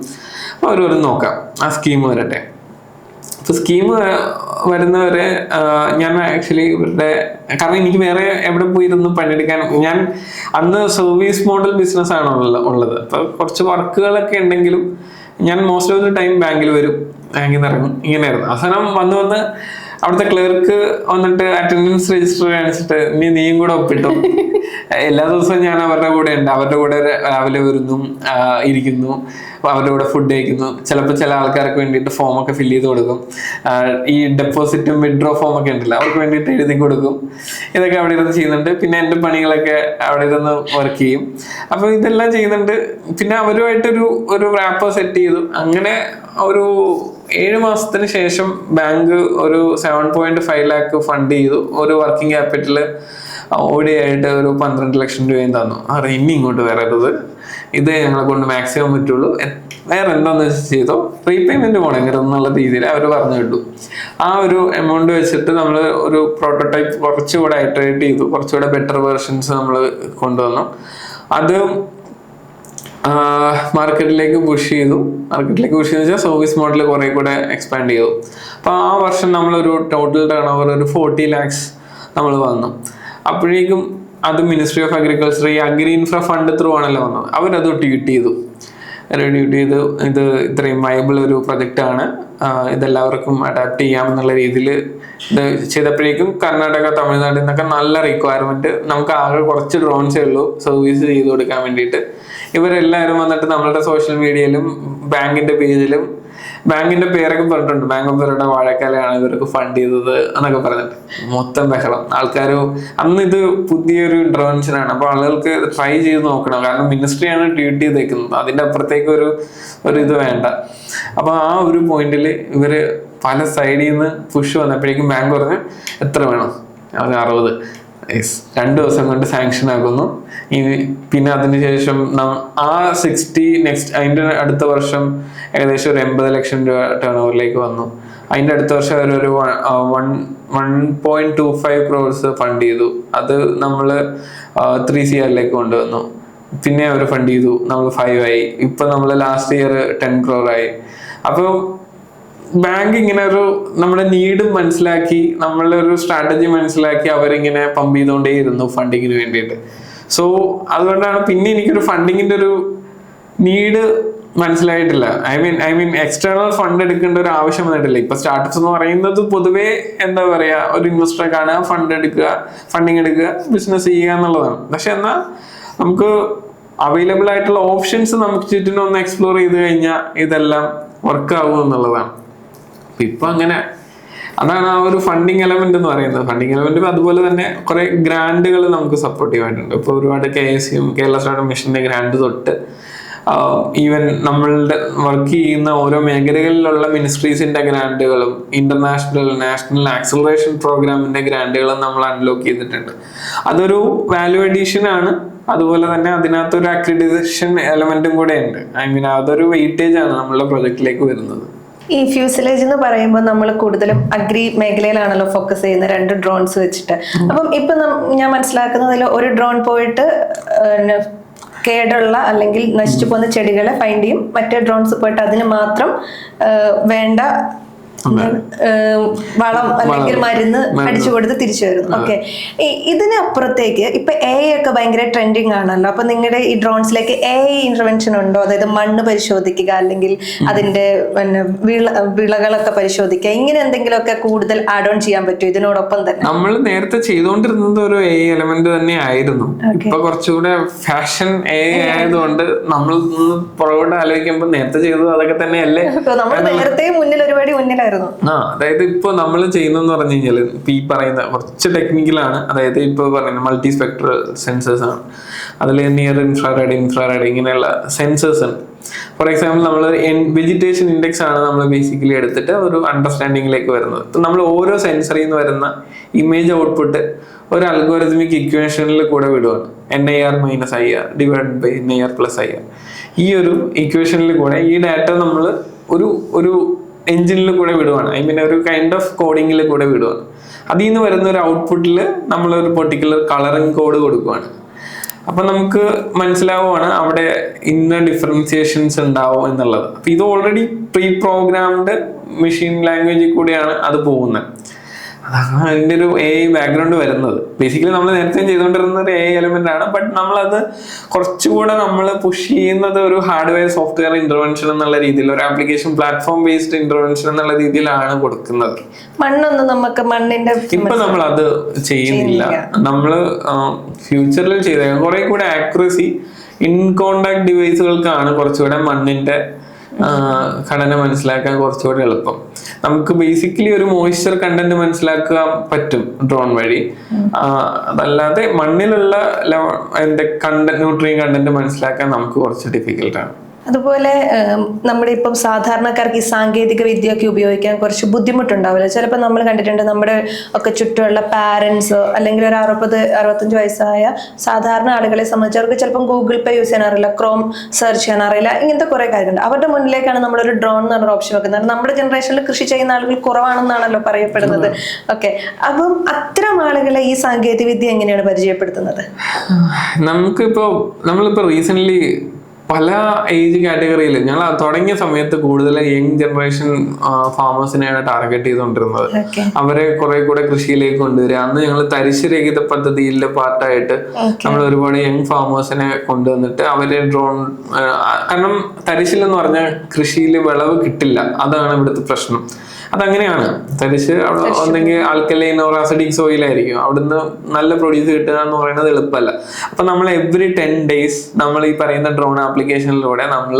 A: അപ്പൊ അവരൊരു നോക്കാം, ആ സ്കീം വരട്ടെ. അപ്പൊ സ്കീം വരുന്നവരെ ഞാൻ ആക്ച്വലി ഇവരുടെ, കാരണം എനിക്ക് വേറെ എവിടെ പോയിരുന്നു പണിയെടുക്കാൻ, ഞാൻ അന്ന് സർവീസ് മോഡൽ ബിസിനസ് ആണ് ഉള്ളത്. അപ്പൊ കുറച്ച് വർക്കുകളൊക്കെ ഉണ്ടെങ്കിലും ഞാൻ മോസ്റ്റ് ഓഫ് ദി ടൈം ബാങ്കിൽ വരും, ബാങ്കിൽ നിന്ന് ഇറങ്ങും, ഇങ്ങനെയായിരുന്നു. അവസാനം വന്ന് അവിടുത്തെ ക്ലർക്ക് വന്നിട്ട് അറ്റൻഡൻസ് രജിസ്റ്റർ കാണിച്ചിട്ട് നീയും കൂടെ ഒപ്പിട്ടു. എല്ലാ ദിവസവും ഞാൻ അവരുടെ കൂടെ ഉണ്ട്. അവരുടെ കൂടെ രാവിലെ വരുന്നു, ഇരിക്കുന്നു, അവരുടെ കൂടെ ഫുഡ് കഴിക്കുന്നു. ചിലപ്പോൾ ചില ആൾക്കാർക്ക് വേണ്ടിയിട്ട് ഫോമൊക്കെ ഫില്ല് ചെയ്ത് കൊടുക്കും. ഈ ഡെപ്പോസിറ്റും വിഡ്രോ ഫോമൊക്കെ ഉണ്ടല്ലോ, അവർക്ക് വേണ്ടിയിട്ട് എഴുതി കൊടുക്കും. ഇതൊക്കെ അവിടെ ഇരുന്ന് ചെയ്യുന്നുണ്ട്. പിന്നെ എൻ്റെ പണികളൊക്കെ അവിടെ ഇരുന്ന് വർക്ക് ചെയ്യും. അപ്പോൾ ഇതെല്ലാം ചെയ്യുന്നുണ്ട്. പിന്നെ അവരുമായിട്ടൊരു റാപ്പർ സെറ്റ് ചെയ്തു. അങ്ങനെ ഒരു 7 മാസത്തിന് ശേഷം ബാങ്ക് ഒരു 7.5 lakh ഫണ്ട് ചെയ്തു. ഒരു വർക്കിംഗ് ക്യാപിറ്റൽ ഓടിയായിട്ട് ഒരു 12 ലക്ഷം രൂപയും തന്നു. ഇനി ഇങ്ങോട്ട് വരരുത്, ഇത് ഞങ്ങളെ കൊണ്ട് മാക്സിമം പറ്റുള്ളൂ, വേറെ എന്താന്ന് വെച്ചാൽ ചെയ്തോ, റീപേയ്മെന്റ് പോണെങ്കിൽ എന്നുള്ള രീതിയിൽ അവർ പറഞ്ഞു വിട്ടു. ആ ഒരു എമൗണ്ട് വെച്ചിട്ട് നമ്മൾ ഒരു പ്രോട്ടോടൈപ്പ് കുറച്ചുകൂടെ ഇറ്ററേറ്റ് ചെയ്തു. കുറച്ചുകൂടെ ബെറ്റർ വേർഷൻസ് നമ്മൾ കൊണ്ടുവന്നു. അത് മാർക്കറ്റിലേക്ക് പുഷ് ചെയ്തു. വെച്ചാൽ സർവീസ് മോഡൽ കുറെ കൂടെ എക്സ്പാൻഡ് ചെയ്തു. അപ്പൊ ആ വർഷം നമ്മളൊരു ടോട്ടൽ ടേൺ ഓവർ ഒരു 40 lakhs നമ്മൾ വന്നു. അപ്പോഴേക്കും അത് മിനിസ്ട്രി ഓഫ് അഗ്രികൾച്ചർ, ഈ അഗ്രി ഇൻഫ്ര ഫണ്ട് ത്രൂ ആണല്ലോ വന്നത്. അവരത് ട്വീറ്റ് ചെയ്തു. ഇത് ഇത്രയും വയബിൾ ഒരു പ്രൊജക്റ്റ് ആണ്, ഇതെല്ലാവർക്കും അഡാപ്റ്റ് ചെയ്യാമെന്നുള്ള രീതിയിൽ ഇത് ചെയ്തപ്പോഴേക്കും കർണാടക, തമിഴ്നാട്ടിൽ നിന്നൊക്കെ നല്ല റിക്വയർമെന്റ്. നമുക്ക് ആകെ കുറച്ച് ഡ്രോൺസേ ഉള്ളൂ സർവീസ് ചെയ്ത് കൊടുക്കാൻ വേണ്ടിയിട്ട്. ഇവരെല്ലാവരും വന്നിട്ട് നമ്മളുടെ സോഷ്യൽ മീഡിയയിലും ബാങ്കിന്റെ പേജിലും ബാങ്കിന്റെ പേരൊക്കെ പറഞ്ഞിട്ടുണ്ട്. ബാങ്ക് ഓഫ് ബറോഡ വാഴക്കാലയാണ് ഇവർക്ക് ഫണ്ട് ചെയ്തത് എന്നൊക്കെ പറഞ്ഞിട്ട് മൊത്തം ബഹളം. ആൾക്കാരും അന്ന് ഇത് പുതിയൊരു ഇന്റർവെൻഷനാണ്, അപ്പൊ ആളുകൾക്ക് ട്രൈ ചെയ്ത് നോക്കണം. കാരണം മിനിസ്ട്രിയാണ് ട്വീറ്റ് ചെയ്തേക്കുന്നത്, അതിന്റെ അപ്പുറത്തേക്ക് ഒരു ഇത് വേണ്ട. അപ്പൊ ആ ഒരു പോയിന്റിൽ ഇവര് പല സൈഡിൽ നിന്ന് പുഷ് വന്നപ്പോഴേക്കും ബാങ്ക് പറഞ്ഞ് എത്ര വേണം, 60. 2 ദിവസം കൊണ്ട് സാങ്ഷൻ ആക്കുന്നു. പിന്നെ അതിനുശേഷം ആ 60 നെക്സ്റ്റ് അതിന്റെ അടുത്ത വർഷം ഏകദേശം ഒരു 80 ലക്ഷം രൂപ ടേൺ ഓവറിലേക്ക് വന്നു. അതിന്റെ അടുത്ത വർഷം അവരൊരു 1.25 crores ഫണ്ട് ചെയ്തു. അത് നമ്മൾ 3 CR കൊണ്ടുവന്നു. പിന്നെ അവർ ഫണ്ട് ചെയ്തു, നമ്മൾ 5 ആയി. ഇപ്പൊ നമ്മൾ ലാസ്റ്റ് ഇയർ 10 crore ആയി. അപ്പോൾ ബാങ്ക് ഇങ്ങനെ നമ്മുടെ നീഡും മനസ്സിലാക്കി, നമ്മളുടെ ഒരു സ്ട്രാറ്റജി മനസ്സിലാക്കി അവരിങ്ങനെ പമ്പ് ചെയ്തുകൊണ്ടേയിരുന്നു ഫണ്ടിങ്ങിന് വേണ്ടിയിട്ട്. സോ അതുകൊണ്ടാണ് പിന്നെ എനിക്കൊരു ഫണ്ടിങ്ങിന്റെ ഒരു നീഡ് മനസ്സിലായിട്ടില്ല. ഐ മീൻ എക്സ്റ്റേണൽ ഫണ്ട് എടുക്കേണ്ട ഒരു ആവശ്യം വന്നിട്ടില്ല. ഇപ്പൊ സ്റ്റാർട്ടപ്സ് എന്ന് പറയുന്നത് പൊതുവേ എന്താ പറയാ, ഒരു ഇൻവെസ്റ്ററെ കാണുക, ഫണ്ടിങ് എടുക്കുക, ബിസിനസ് ചെയ്യുക എന്നുള്ളതാണ്. പക്ഷെ എന്നാൽ നമുക്ക് അവൈലബിൾ ആയിട്ടുള്ള ഓപ്ഷൻസ് നമുക്ക് ചുറ്റിനും ഒന്ന് എക്സ്പ്ലോർ ചെയ്ത് കഴിഞ്ഞാൽ ഇതെല്ലാം വർക്ക് ആകും എന്നുള്ളതാണ്. ഇപ്പൊ അങ്ങനെ അതാണ് ആ ഒരു ഫണ്ടിങ് എലമെന്റ് എന്ന് പറയുന്നത്. ഫണ്ടിങ് എലമെന്റ് അതുപോലെ തന്നെ കുറെ ഗ്രാൻഡുകൾ നമുക്ക് സപ്പോർട്ടീവ് ആയിട്ടുണ്ട്. ഇപ്പൊ ഒരുപാട് KSCM, കേരള സ്റ്റാർട്ടപ്പ് മിഷന്റെ ഗ്രാൻഡ് തൊട്ട് ഈവൻ നമ്മളുടെ വർക്ക് ചെയ്യുന്ന ഓരോ മേഖലകളിലുള്ള മിനിസ്ട്രീസിന്റെ ഗ്രാൻഡുകളും നാഷണൽ ആക്സലറേഷൻ പ്രോഗ്രാമിന്റെ ഗ്രാൻഡുകളും നമ്മൾ അൺലോക്ക് ചെയ്തിട്ടുണ്ട്. അതൊരു വാല്യൂ അഡീഷൻ ആണ്. അതുപോലെ തന്നെ അതിനകത്തൊരു അക്രഡിറ്റേഷൻ എലമെന്റും കൂടെ ഉണ്ട്. അതൊരു വെയിറ്റേജ് ആണ് നമ്മളുടെ പ്രൊജക്റ്റിലേക്ക് വരുന്നത്.
B: ഈ ഫ്യൂസിലേജ് എന്ന് പറയുമ്പോൾ നമ്മൾ കൂടുതലും അഗ്രി മേഖലയിലാണല്ലോ ഫോക്കസ് ചെയ്യുന്നത്, 2 ഡ്രോൺസ് വെച്ചിട്ട്. അപ്പം ഇപ്പൊ ഞാൻ മനസ്സിലാക്കുന്നതിൽ ഒരു ഡ്രോൺ പോയിട്ട് കേടുള്ള അല്ലെങ്കിൽ നശിച്ചു പോകുന്ന ചെടികളെ ഫൈൻഡ് ചെയ്യും, മറ്റേ ഡ്രോൺസ് പോയിട്ട് അതിന് മാത്രം വേണ്ട വളം അല്ലെങ്കിൽ മരുന്ന് അടിച്ചു കൊടുത്ത് തിരിച്ചു വരുന്നു. ഓക്കെ, ഇതിനപ്പുറത്തേക്ക് ഇപ്പൊ AI ഒക്കെ ഭയങ്കര ട്രെൻഡിങ് ആണല്ലോ. അപ്പൊ നിങ്ങളുടെ ഈ ഡ്രോൺസിലേക്ക് AI ഇന്റർവെൻഷൻ ഉണ്ടോ? അതായത് മണ്ണ് പരിശോധിക്കുക അല്ലെങ്കിൽ അതിന്റെ വിളകളൊക്കെ പരിശോധിക്കുക, ഇങ്ങനെ എന്തെങ്കിലുമൊക്കെ കൂടുതൽ ആഡ് ഓൺ ചെയ്യാൻ പറ്റും ഇതിനോടൊപ്പം തന്നെ?
A: നമ്മൾ നേരത്തെ ചെയ്തുകൊണ്ടിരുന്നത് ഒരു AI എലമെന്റ് തന്നെ ആയിരുന്നു. ഇപ്പൊ കുറച്ചുകൂടെ ഫാഷൻ AI ആയതുകൊണ്ട് നമ്മൾ പുറകോട്ട് ആലോചിക്കുമ്പോൾ നേരത്തെ ചെയ്തത് അതൊക്കെ തന്നെയല്ലേ.
B: നമ്മൾ നേരത്തെ ഒരുപാട് മുന്നിലായിരുന്നു.
A: അതായത് ഇപ്പൊ നമ്മൾ ചെയ്യുന്നതെന്ന് പറഞ്ഞു കഴിഞ്ഞാൽ ഇപ്പൊ ഈ പറയുന്ന കുറച്ച് ടെക്നിക്കലാണ്. അതായത് ഇപ്പൊ പറയുന്നത് മൾട്ടി സ്പെക്ട്രൽ സെൻസേഴ്സ് ആണ്. അതിൽ നിയർ ഇൻഫ്രാറെഡ് ഇങ്ങനെയുള്ള സെൻസേഴ്സ് ഉണ്ട്. ഫോർ എക്സാമ്പിൾ നമ്മൾ വെജിറ്റേഷൻ ഇൻഡെക്സ് ആണ് നമ്മൾ ബേസിക്കലി എടുത്തിട്ട് ഒരു അണ്ടർസ്റ്റാൻഡിങ്ങിലേക്ക് വരുന്നത്. ഇപ്പം നമ്മൾ ഓരോ സെൻസറിൽ നിന്ന് വരുന്ന ഇമേജ് ഔട്ട്പുട്ട് ഒരു അൽഗോരിതമിക് ഇക്വേഷനിൽ കൂടെ വിടുവാണ്. NIR - IR divide by NIR + IR. ഈ ഒരു ഇക്വേഷനിൽ കൂടെ ഈ ഡാറ്റ നമ്മൾ ഒരു എഞ്ചിനിൽ കൂടെ വിടുവാണ്. ഐ മീൻ ഒരു കൈൻഡ് ഓഫ് കോഡിങ്ങിൽ കൂടെ വിടുവാണ്. അതിൽ നിന്ന് വരുന്ന ഒരു ഔട്ട്പുട്ടിൽ നമ്മൾ ഒരു പെർട്ടിക്കുലർ കളറിങ് കോഡ് കൊടുക്കുവാണ്. അപ്പൊ നമുക്ക് മനസ്സിലാവുകയാണ് അവിടെ ഇന്ന ഡിഫറൻസിയേഷൻസ് ഉണ്ടാവും എന്നുള്ളത്. അപ്പൊ ഇത് ഓൾറെഡി പ്രീ പ്രോഗ്രാംഡ് മെഷീൻ ലാംഗ്വേജിൽ കൂടെയാണ് അത് പോകുന്നത്. അതാണ് അതിൻ്റെ ഒരു AI ബാക്ക്ഗ്രൗണ്ട് വരുന്നത്. ബേസിക്കലി നമ്മൾ നേരത്തെ ചെയ്തുകൊണ്ടിരുന്ന ഒരു AI എലമെന്റ് ആണ്. ബട്ട് നമ്മളത് കുറച്ചുകൂടെ നമ്മൾ പുഷ് ചെയ്യുന്നത് ഒരു ഹാർഡ്വെയർ സോഫ്റ്റ്വെയർ ഇന്റർവെൻഷൻ എന്നുള്ള രീതിയിൽ, ഒരു ആപ്ലിക്കേഷൻ പ്ലാറ്റ്ഫോം ബേസ്ഡ് ഇന്റർവെൻഷൻ എന്നുള്ള രീതിയിലാണ് കൊടുക്കുന്നത്.
B: മണ്ണൊന്നും നമുക്ക് മണ്ണിന്റെ
A: ഇപ്പൊ നമ്മൾ അത് ചെയ്യുന്നില്ല. നമ്മള് ഫ്യൂച്ചറിൽ ചെയ്തേക്കാം കുറെ കൂടെ ആക്യുറസി ഇൻ കോണ്ടാക്ട് ഡിവൈസുകൾക്കാണ് കുറച്ചുകൂടെ മണ്ണിന്റെ ഘടന മനസ്സിലാക്കാൻ കുറച്ചുകൂടി എളുപ്പം. നമുക്ക് ബേസിക്കലി ഒരു മോയ്സ്ചർ കണ്ടന്റ് മനസ്സിലാക്കാൻ പറ്റും ഡ്രോൺ വഴി. അതല്ലാതെ മണ്ണിലുള്ള ന്യൂട്രിയൻ കണ്ടന്റ് മനസ്സിലാക്കാൻ നമുക്ക് കുറച്ച് ഡിഫിക്കൽട്ടാണ്.
B: അതുപോലെ നമ്മുടെ ഇപ്പം സാധാരണക്കാർക്ക് ഈ സാങ്കേതിക വിദ്യയൊക്കെ ഉപയോഗിക്കാൻ കുറച്ച് ബുദ്ധിമുട്ടുണ്ടാവില്ല. ചിലപ്പോൾ നമ്മൾ കണ്ടിട്ടുണ്ട് നമ്മുടെ ഒക്കെ ചുറ്റുമുള്ള പാരൻസോ അല്ലെങ്കിൽ ഒരു 60-65 വയസ്സായ സാധാരണ ആളുകളെ സംബന്ധിച്ച് അവർക്ക് ചിലപ്പം ഗൂഗിൾ പേ യൂസ് ചെയ്യാൻ അറിയില്ല, ക്രോം സെർച്ച് ചെയ്യാൻ അറിയില്ല, ഇങ്ങനത്തെ കുറെ കാര്യങ്ങളുണ്ട്. അവരുടെ മുന്നിലേക്കാണ് നമ്മളൊരു ഡ്രോൺ എന്ന് പറഞ്ഞൊരു ഓപ്ഷൻ വെക്കുന്നത്. നമ്മുടെ ജനറേഷനിൽ കൃഷി ചെയ്യുന്ന ആളുകൾ കുറവാണെന്നാണല്ലോ പറയപ്പെടുന്നത്. ഓക്കെ, അപ്പം അത്തരം ആളുകളെ ഈ സാങ്കേതിക വിദ്യ എങ്ങനെയാണ് പരിചയപ്പെടുത്തുന്നത്?
A: നമ്മളിപ്പോ റീസെന്റ് പല ഏജ് കാറ്റഗറിയിൽ ഞങ്ങൾ തുടങ്ങിയ സമയത്ത് കൂടുതൽ യങ് ജനറേഷൻ ഫാമേഴ്സിനെയാണ് ടാർഗറ്റ് ചെയ്തുകൊണ്ടിരുന്നത്. അവരെ കുറെ കൂടെ കൃഷിയിലേക്ക് കൊണ്ടുവരിക. അന്ന് ഞങ്ങൾ തരിശുരഹിത പദ്ധതിയിലെ പാർട്ടായിട്ട് നമ്മൾ ഒരുപാട് യങ് ഫാമേഴ്സിനെ കൊണ്ടുവന്നിട്ട് അവരെ ഡ്രോൺ, കാരണം തരിശിലെന്ന് പറഞ്ഞാൽ കൃഷിയിൽ വിളവ് കിട്ടില്ല, അതാണ് ഇവിടുത്തെ പ്രശ്നം. അതങ്ങനെയാണ്. തരിശ് ഒന്നെങ്കിൽ ആൽക്കലൈൻ ഓർ അസിഡിക് സോയിൽ ആയിരിക്കും, അവിടുന്ന് നല്ല പ്രൊഡ്യൂസ് കിട്ടുക എന്ന് പറയുന്നത് എളുപ്പമല്ല. അപ്പൊ നമ്മൾ എവറി 10 days നമ്മൾ ഈ പറയുന്ന ഡ്രോൺ ആപ്ലിക്കേഷനിലൂടെ നമ്മൾ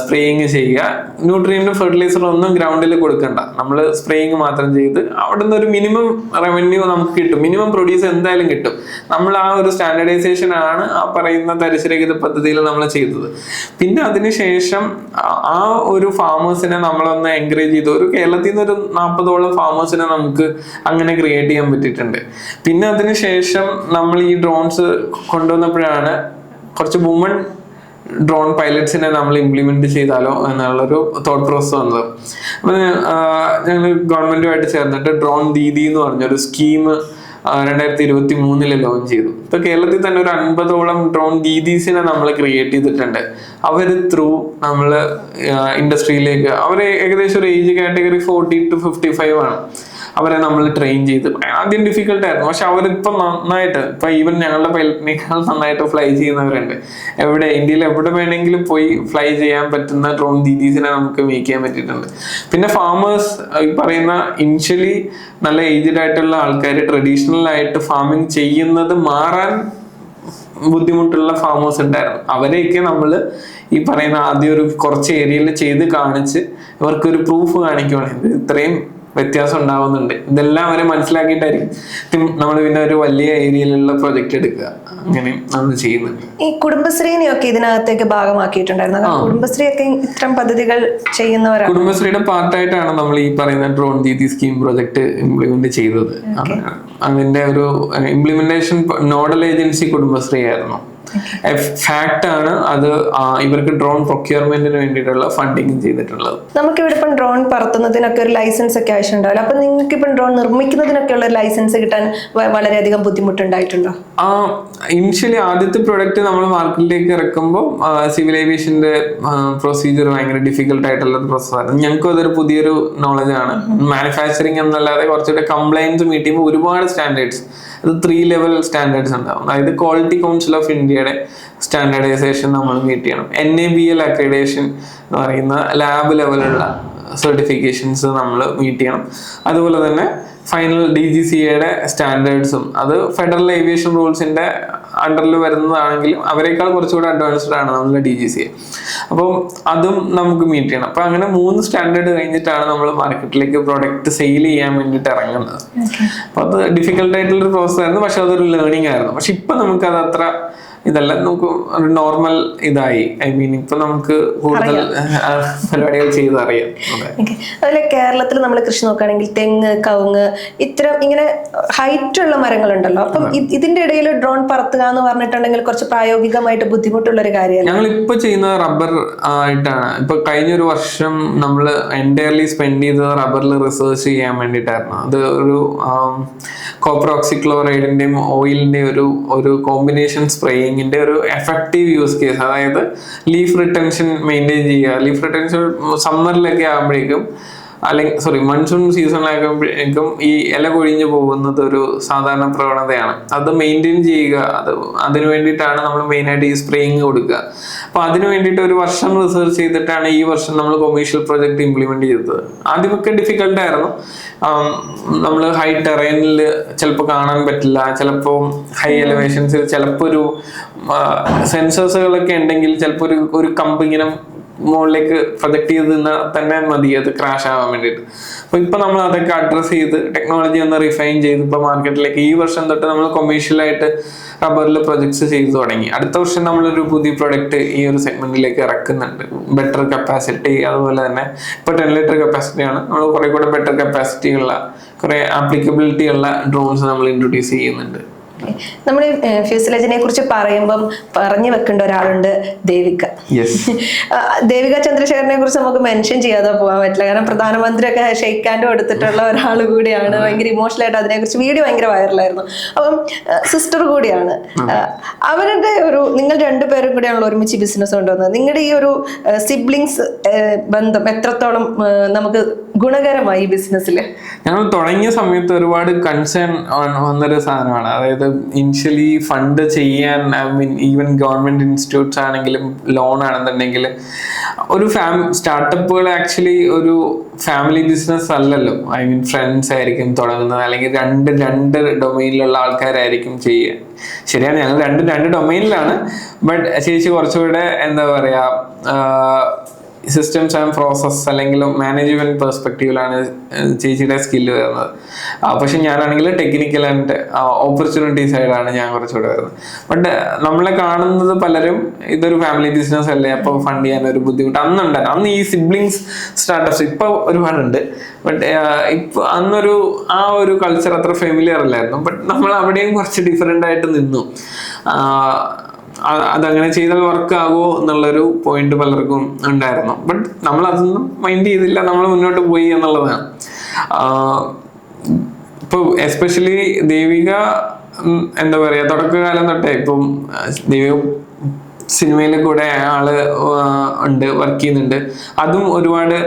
A: സ്പ്രേയിങ് ചെയ്യുക. ന്യൂട്രിയന്റും ഫെർട്ടിലൈസറും ഒന്നും ഗ്രൗണ്ടിൽ കൊടുക്കണ്ട, നമ്മൾ സ്പ്രേയിങ് മാത്രം ചെയ്ത് അവിടുന്ന് ഒരു മിനിമം റവന്യൂ നമുക്ക് കിട്ടും, മിനിമം പ്രൊഡ്യൂസ് എന്തായാലും കിട്ടും. നമ്മൾ ആ ഒരു സ്റ്റാൻഡർഡൈസേഷൻ ആണ് ആ പറയുന്ന തരിശുരഹിത പദ്ധതിയിൽ നമ്മൾ ചെയ്തത്. പിന്നെ അതിനുശേഷം ആ ഒരു ഫാമേഴ്സിനെ നമ്മളൊന്ന് എൻകറേജ് ചെയ്തു. ഒരു കേരളത്തിൽ നിന്ന് ഒരു 40ഓളം ഫാമേഴ്സിനെ നമുക്ക് അങ്ങനെ ക്രിയേറ്റ് ചെയ്യാൻ പറ്റിയിട്ടുണ്ട്. പിന്നെ അതിനുശേഷം നമ്മൾ ഈ ഡ്രോൺസ് കൊണ്ടുവന്നപ്പോഴാണ് കുറച്ച് വുമൺ ഡ്രോൺ പൈലറ്റ്സിനെ നമ്മൾ ഇംപ്ലിമെന്റ് ചെയ്താലോ എന്നുള്ളൊരു തോട്ട് പ്രോസസ് വന്നത്. അപ്പൊ ഞങ്ങൾ ഗവൺമെന്റുമായിട്ട് ചേർന്നിട്ട് ഡ്രോൺ ദീദി എന്ന് പറഞ്ഞൊരു സ്കീം 2023 ലോഞ്ച് ചെയ്തു. ഇപ്പൊ കേരളത്തിൽ തന്നെ ഒരു 50ഓളം ഡ്രോൺ ദീദീസിനെ നമ്മൾ ക്രിയേറ്റ് ചെയ്തിട്ടുണ്ട്. അവര് ത്രൂ നമ്മള് ഇൻഡസ്ട്രിയിലേക്ക്, അവര് ഏകദേശം ഒരു ഏജ് കാറ്റഗറി 40 to 55 ആണ്. അവരെ നമ്മൾ ട്രെയിൻ ചെയ്ത്, ആദ്യം ഡിഫിക്കൽട്ട് ആയിരുന്നു, പക്ഷെ അവരിപ്പോ നന്നായിട്ട്, ഇപ്പൊ ഈവൻ ഞങ്ങളുടെ പൈലറ്റിനേക്കാൾ നന്നായിട്ട് ഫ്ലൈ ചെയ്യുന്നവരുണ്ട്. ഇന്ത്യയിൽ എവിടെ വേണമെങ്കിലും പോയി ഫ്ലൈ ചെയ്യാൻ പറ്റുന്ന ഡ്രോൺ ദീദീസിനെ നമുക്ക് മേക്ക് ചെയ്യാൻ പറ്റിയിട്ടുണ്ട്. പിന്നെ ഫാമേഴ്സ്, ഈ പറയുന്ന ഇനിഷ്യലി നല്ല ഏജ്ഡ് ആയിട്ടുള്ള ആൾക്കാർ ട്രഡീഷണൽ ആയിട്ട് ഫാമിങ് ചെയ്യുന്നത് മാറാൻ ബുദ്ധിമുട്ടുള്ള ഫാമേഴ്സ് ഉണ്ടായിരുന്നു. അവരെയൊക്കെ നമ്മൾ ഈ പറയുന്ന ആദ്യം ഒരു കുറച്ച് ഏരിയയിൽ ചെയ്ത് കാണിച്ച് ഇവർക്കൊരു പ്രൂഫ് കാണിക്കുവാണെങ്കിൽ ഇത്രയും വ്യത്യാസം ഉണ്ടാവുന്നുണ്ട്, ഇതെല്ലാം അവരെ മനസ്സിലാക്കിയിട്ടായിരിക്കും നമ്മൾ പിന്നെ ഒരു വലിയ ഏരിയയിലുള്ള പ്രൊജക്ട് എടുക്കുക. അങ്ങനെ നമ്മൾ ചെയ്യുന്നുണ്ട്.
B: ഈ കുടുംബശ്രീനെയൊക്കെ ഇതിനകത്തേക്ക് ഭാഗമാക്കിയിട്ടുണ്ടായിരുന്നു. കുടുംബശ്രീ ഒക്കെ ഇത്തരം പദ്ധതികൾ ചെയ്യുന്നവരാണ്.
A: കുടുംബശ്രീയുടെ പാർട്ടായിട്ടാണ് നമ്മൾ ഈ പറയുന്ന drone Didi scheme project implement ചെയ്തത്. അതിന്റെ ഒരു ഇംപ്ലിമെന്റേഷൻ നോഡൽ ഏജൻസി കുടുംബശ്രീ ആയിരുന്നു. ഫാക്ട് ആണ് അത്. ഇവർക്ക് ഡ്രോൺ പ്രൊക്യൂർമെന്റിന് വേണ്ടിയിട്ടുള്ള ഫണ്ടിങ് ചെയ്തിട്ടുള്ളത്.
B: നമുക്കിവിടെ ഇപ്പം ഡ്രോൺ പറത്തുന്നതിനൊക്കെ ഒരു ലൈസൻസ് ഒക്കെ ആവശ്യമുണ്ടാവില്ല. അപ്പൊ നിങ്ങൾക്ക് ഇപ്പം ഡ്രോൺ നിർമ്മിക്കുന്നതിനൊക്കെ ഉള്ള ലൈസൻസ് കിട്ടാൻ വളരെയധികം ബുദ്ധിമുട്ടുണ്ടായിട്ടുണ്ടോ?
A: ഇനിഷ്യലി ആദ്യത്തെ പ്രൊഡക്റ്റ് നമ്മൾ മാർക്കറ്റിലേക്ക് ഇറക്കുമ്പോൾ സിവിൽ ഏവിയേഷന്റെ പ്രൊസീജിയർ ഭയങ്കര ഡിഫിക്കൽട്ട് ആയിട്ടുള്ള പ്രോസസ്സായിരുന്നു. ഞങ്ങൾക്കും അതൊരു പുതിയൊരു നോളജ് ആണ്. മാനുഫാക്ചറിങ് എന്നല്ലാതെ കുറച്ചുകൂടെ കംപ്ലൈൻസ് മീറ്റ് ചെയ്യുമ്പോൾ ഒരുപാട് സ്റ്റാൻഡേർഡ്സ്, അത് 3 level സ്റ്റാൻഡേർഡ്സ് ഉണ്ടാവും. അതായത് ക്വാളിറ്റി കൗൺസിൽ ഓഫ് ഇന്ത്യയുടെ സ്റ്റാൻഡേർഡൈസേഷൻ നമ്മൾ മീറ്റ് ചെയ്യണം. NABL അക്രഡിറ്റേഷൻ എന്ന് പറയുന്ന ലാബ് ലെവലുള്ള സർട്ടിഫിക്കേഷൻസ് നമ്മൾ മീറ്റ് ചെയ്യണം. അതുപോലെ തന്നെ ഫൈനൽ DGCAയുടെ സ്റ്റാൻഡേർഡ്സും, അത് ഫെഡറൽ ഏവിയേഷൻ റൂൾസിന്റെ അണ്ടറിൽ വരുന്നതാണെങ്കിലും അവരെക്കാൾ കുറച്ചുകൂടെ അഡ്വാൻസ്ഡ് ആണ് നമ്മുടെ DGCA. അപ്പം അതും നമുക്ക് മീറ്റ് ചെയ്യണം. അപ്പൊ അങ്ങനെ 3 സ്റ്റാൻഡേർഡ് കഴിഞ്ഞിട്ടാണ് നമ്മൾ മാർക്കറ്റിലേക്ക് പ്രൊഡക്റ്റ് സെയിൽ ചെയ്യാൻ വേണ്ടിയിട്ട് ഇറങ്ങുന്നത്. അപ്പൊ അത് ഡിഫിക്കൽട്ട് ആയിട്ടുള്ളൊരു പ്രോസസ് ആയിരുന്നു, പക്ഷെ അതൊരു ലേണിംഗ് ആയിരുന്നു. പക്ഷെ ഇപ്പൊ നമുക്ക് അത് അത്ര ഇതെല്ലാം നമുക്ക് ഒരു നോർമൽ ഇതായി. ഐ മീൻ ഇപ്പൊ നമുക്ക് കൂടുതൽ പരിപാടികൾ ചെയ്തറിയാം.
B: അതുപോലെ കേരളത്തിൽ നമ്മൾ കൃഷി നോക്കുകയാണെങ്കിൽ തെങ്ങ്, കവുങ്ങ്, ഇത്തരം ഇങ്ങനെ ഹൈറ്റ് ഉള്ള മരങ്ങളുണ്ടല്ലോ. അപ്പം ഇതിന്റെ ഇടയിൽ ഡ്രോൺ പറത്തുക എന്ന് പറഞ്ഞിട്ടുണ്ടെങ്കിൽ കുറച്ച് പ്രായോഗികമായിട്ട് ബുദ്ധിമുട്ടുള്ള ഒരു കാര്യമാണ്.
A: ഞങ്ങൾ ഇപ്പൊ ചെയ്യുന്നത് റബ്ബർ ആയിട്ടാണ്. ഇപ്പൊ കഴിഞ്ഞൊരു വർഷം നമ്മൾ എൻറ്റയർലി സ്പെൻഡ് ചെയ്തത് റബ്ബറിൽ റിസർച്ച് ചെയ്യാൻ വേണ്ടിയിട്ടായിരുന്നു. അത് ഒരു കോപ്പർ ഓക്സിക്ലോറൈഡിന്റെയും ഓയിലിന്റെയും ഒരു കോമ്പിനേഷൻ സ്പ്രേയിങ്ങിന്റെ ഒരു എഫക്റ്റീവ് യൂസ് കേസ്. അതായത് ലീഫ് റിട്ടൻഷൻ മെയിൻറ്റെയിൻ ചെയ്യുക. ലീഫ് റിട്ടൻഷൻ സമ്മറിലൊക്കെ ആകുമ്പോഴേക്കും, അല്ലെങ്കിൽ മൺസൂൺ സീസണിലാകുമ്പോഴേക്കും ഈ ഇല കൊഴിഞ്ഞു പോകുന്നത് ഒരു സാധാരണ പ്രവണതയാണ്. അത് മെയിൻറ്റെയിൻ ചെയ്യുക. അതിനു വേണ്ടിയിട്ടാണ് നമ്മൾ മെയിനായിട്ട് ഈ സ്പ്രേയിങ് കൊടുക്കുക. അപ്പൊ അതിനു വേണ്ടിയിട്ട് ഒരു വർഷം റിസർച്ച് ചെയ്തിട്ടാണ് ഈ വർഷം നമ്മൾ കൊമേഴ്ഷ്യൽ പ്രൊജക്ട് ഇംപ്ലിമെന്റ് ചെയ്തത്. ആദ്യമൊക്കെ ഡിഫിക്കൽട്ടായിരുന്നു. നമ്മൾ ഹൈ ടെറൈനിൽ ചിലപ്പോൾ കാണാൻ പറ്റില്ല, ചിലപ്പോൾ ഹൈ എലിവേഷൻസിൽ ചിലപ്പോൾ ഒരു സെൻസേഴ്സുകളൊക്കെ ഉണ്ടെങ്കിൽ ചിലപ്പോൾ ഒരു കമ്പ് ഇങ്ങനെ മുകളിലേക്ക് പ്രൊജക്ട് ചെയ്ത് തന്നെ മതി അത് ക്രാഷ് ആവാൻ വേണ്ടിയിട്ട്. അപ്പൊ ഇപ്പൊ നമ്മൾ അതൊക്കെ അഡ്രസ് ചെയ്ത് ടെക്നോളജി ഒന്ന് റിഫൈൻ ചെയ്ത് ഇപ്പൊ മാർക്കറ്റിലേക്ക് ഈ വർഷം തൊട്ട് നമ്മൾ കൊമേഴ്ഷ്യലായിട്ട് റബ്ബറിൽ പ്രൊജക്ട്സ് ചെയ്തു തുടങ്ങി. അടുത്ത വർഷം നമ്മളൊരു പുതിയ പ്രൊഡക്റ്റ് ഈ ഒരു സെഗ്മെന്റിലേക്ക് ഇറക്കുന്നുണ്ട്. ബെറ്റർ കപ്പാസിറ്റി, അതുപോലെ തന്നെ ഇപ്പൊ 10 ലിറ്റർ കപ്പാസിറ്റിയാണ്. നമ്മൾ കുറെ കൂടെ ബെറ്റർ കപ്പാസിറ്റി ഉള്ള കുറെ ആപ്ലിക്കബിലിറ്റി ഉള്ള ഡ്രോൺസ് നമ്മൾ ഇൻട്രൊഡ്യൂസ് ചെയ്യുന്നുണ്ട്.
B: നമ്മൾ ഫ്യൂസലേജിനെ കുറിച്ച് പറയുമ്പം പറഞ്ഞു വെക്കേണ്ട ഒരാളുണ്ട്, ദേവിക. ദേവിക ചന്ദ്രശേഖരനെ കുറിച്ച് നമുക്ക് മെൻഷൻ ചെയ്യാതെ പോകാൻ പറ്റില്ല. കാരണം പ്രധാനമന്ത്രിയൊക്കെ ഷെയ്ക്ക് ഹാൻഡ് കൊടുത്തിട്ടുള്ള ഒരാൾ കൂടിയാണ്. ഭയങ്കര ഇമോഷണൽ ആയിട്ട് അതിനെക്കുറിച്ച് വീഡിയോ ഭയങ്കര വൈറലായിരുന്നു. അപ്പം സിസ്റ്റർ കൂടിയാണ്. അവരുടെ നിങ്ങൾ രണ്ടുപേരും കൂടിയാണല്ലോ ഒരുമിച്ച് ബിസിനസ് കൊണ്ടുവന്നത്. നിങ്ങളുടെ ഈ ഒരു സിബ്ലിങ്സ് ബന്ധം എത്രത്തോളം നമുക്ക് ഗുണകരമായി ഈ ബിസിനസ്സിൽ?
A: ഞങ്ങൾ തുടങ്ങിയ സമയത്ത് ഒരുപാട് കൺസേൺ വന്നൊരു സാധനമാണ്. അതായത് ഇനിഷ്യലി ഫണ്ട് ചെയ്യാൻ, I mean even government institutes ആണെങ്കിലും ലോൺ ആണെന്നുണ്ടെങ്കിൽ ഒരു സ്റ്റാർട്ടപ്പുകൾ ആക്ച്വലി ഒരു ഫാമിലി ബിസിനസ് അല്ലല്ലോ. ഐ മീൻ ഫ്രണ്ട്സ് ആയിരിക്കും തുടങ്ങുന്നത്, അല്ലെങ്കിൽ രണ്ട് ഡൊമൈനിലുള്ള ആൾക്കാരായിരിക്കും ചെയ്യുക. ശരിയാണ്, ഞങ്ങൾ രണ്ട് ഡൊമൈനിലാണ്. ബട്ട് ചേച്ചി കുറച്ചുകൂടെ എന്താ പറയാ സിസ്റ്റംസ് ആൻഡ് പ്രോസസ് അല്ലെങ്കിൽ മാനേജ്മെന്റ് പെർസ്പെക്റ്റീവിലാണ് ചേച്ചിയുടെ സ്കില്ല് വരുന്നത്. പക്ഷെ ഞാനാണെങ്കിൽ ടെക്നിക്കൽ ആൻഡ് ഓപ്പർച്യൂണിറ്റി സൈഡാണ് ഞാൻ കുറച്ചുകൂടെ വരുന്നത്. ബട്ട് നമ്മളെ കാണുന്നത് പലരും ഇതൊരു ഫാമിലി ബിസിനസ് അല്ലേ, അപ്പോൾ ഫണ്ട് ചെയ്യാൻ ഒരു ബുദ്ധിമുട്ട് അന്നുണ്ടായിരുന്നു. അന്ന് ഈ സിബ്ലിങ്സ് സ്റ്റാർട്ടപ്സ് ഇപ്പൊ ഒരുപാടുണ്ട്. ബട്ട് ഇപ്പൊ അന്നൊരു ഒരു കൾച്ചർ അത്ര ഫെമിലിയർ അല്ലായിരുന്നു. ബട്ട് നമ്മൾ അവിടെയും കുറച്ച് ഡിഫറെന്റ് ആയിട്ട് നിന്നു. അതങ്ങനെ ചെയ്താൽ വർക്ക് ആകുമോ എന്നുള്ളൊരു പോയിന്റ് പലർക്കും ഉണ്ടായിരുന്നു. ബട്ട് നമ്മൾ അതൊന്നും മൈൻഡ് ചെയ്തില്ല, നമ്മൾ മുന്നോട്ട് പോയി എന്നുള്ളതാണ്. ഇപ്പൊ എസ്പെഷ്യലി ദേവിക എന്താ പറയാ തുടക്കകാലം തൊട്ടേ ഇപ്പം ദേവിക സിനിമയിൽ കൂടെ ആള് ഉണ്ട്, വർക്ക് ചെയ്യുന്നുണ്ട്. അതും ഒരുപാട്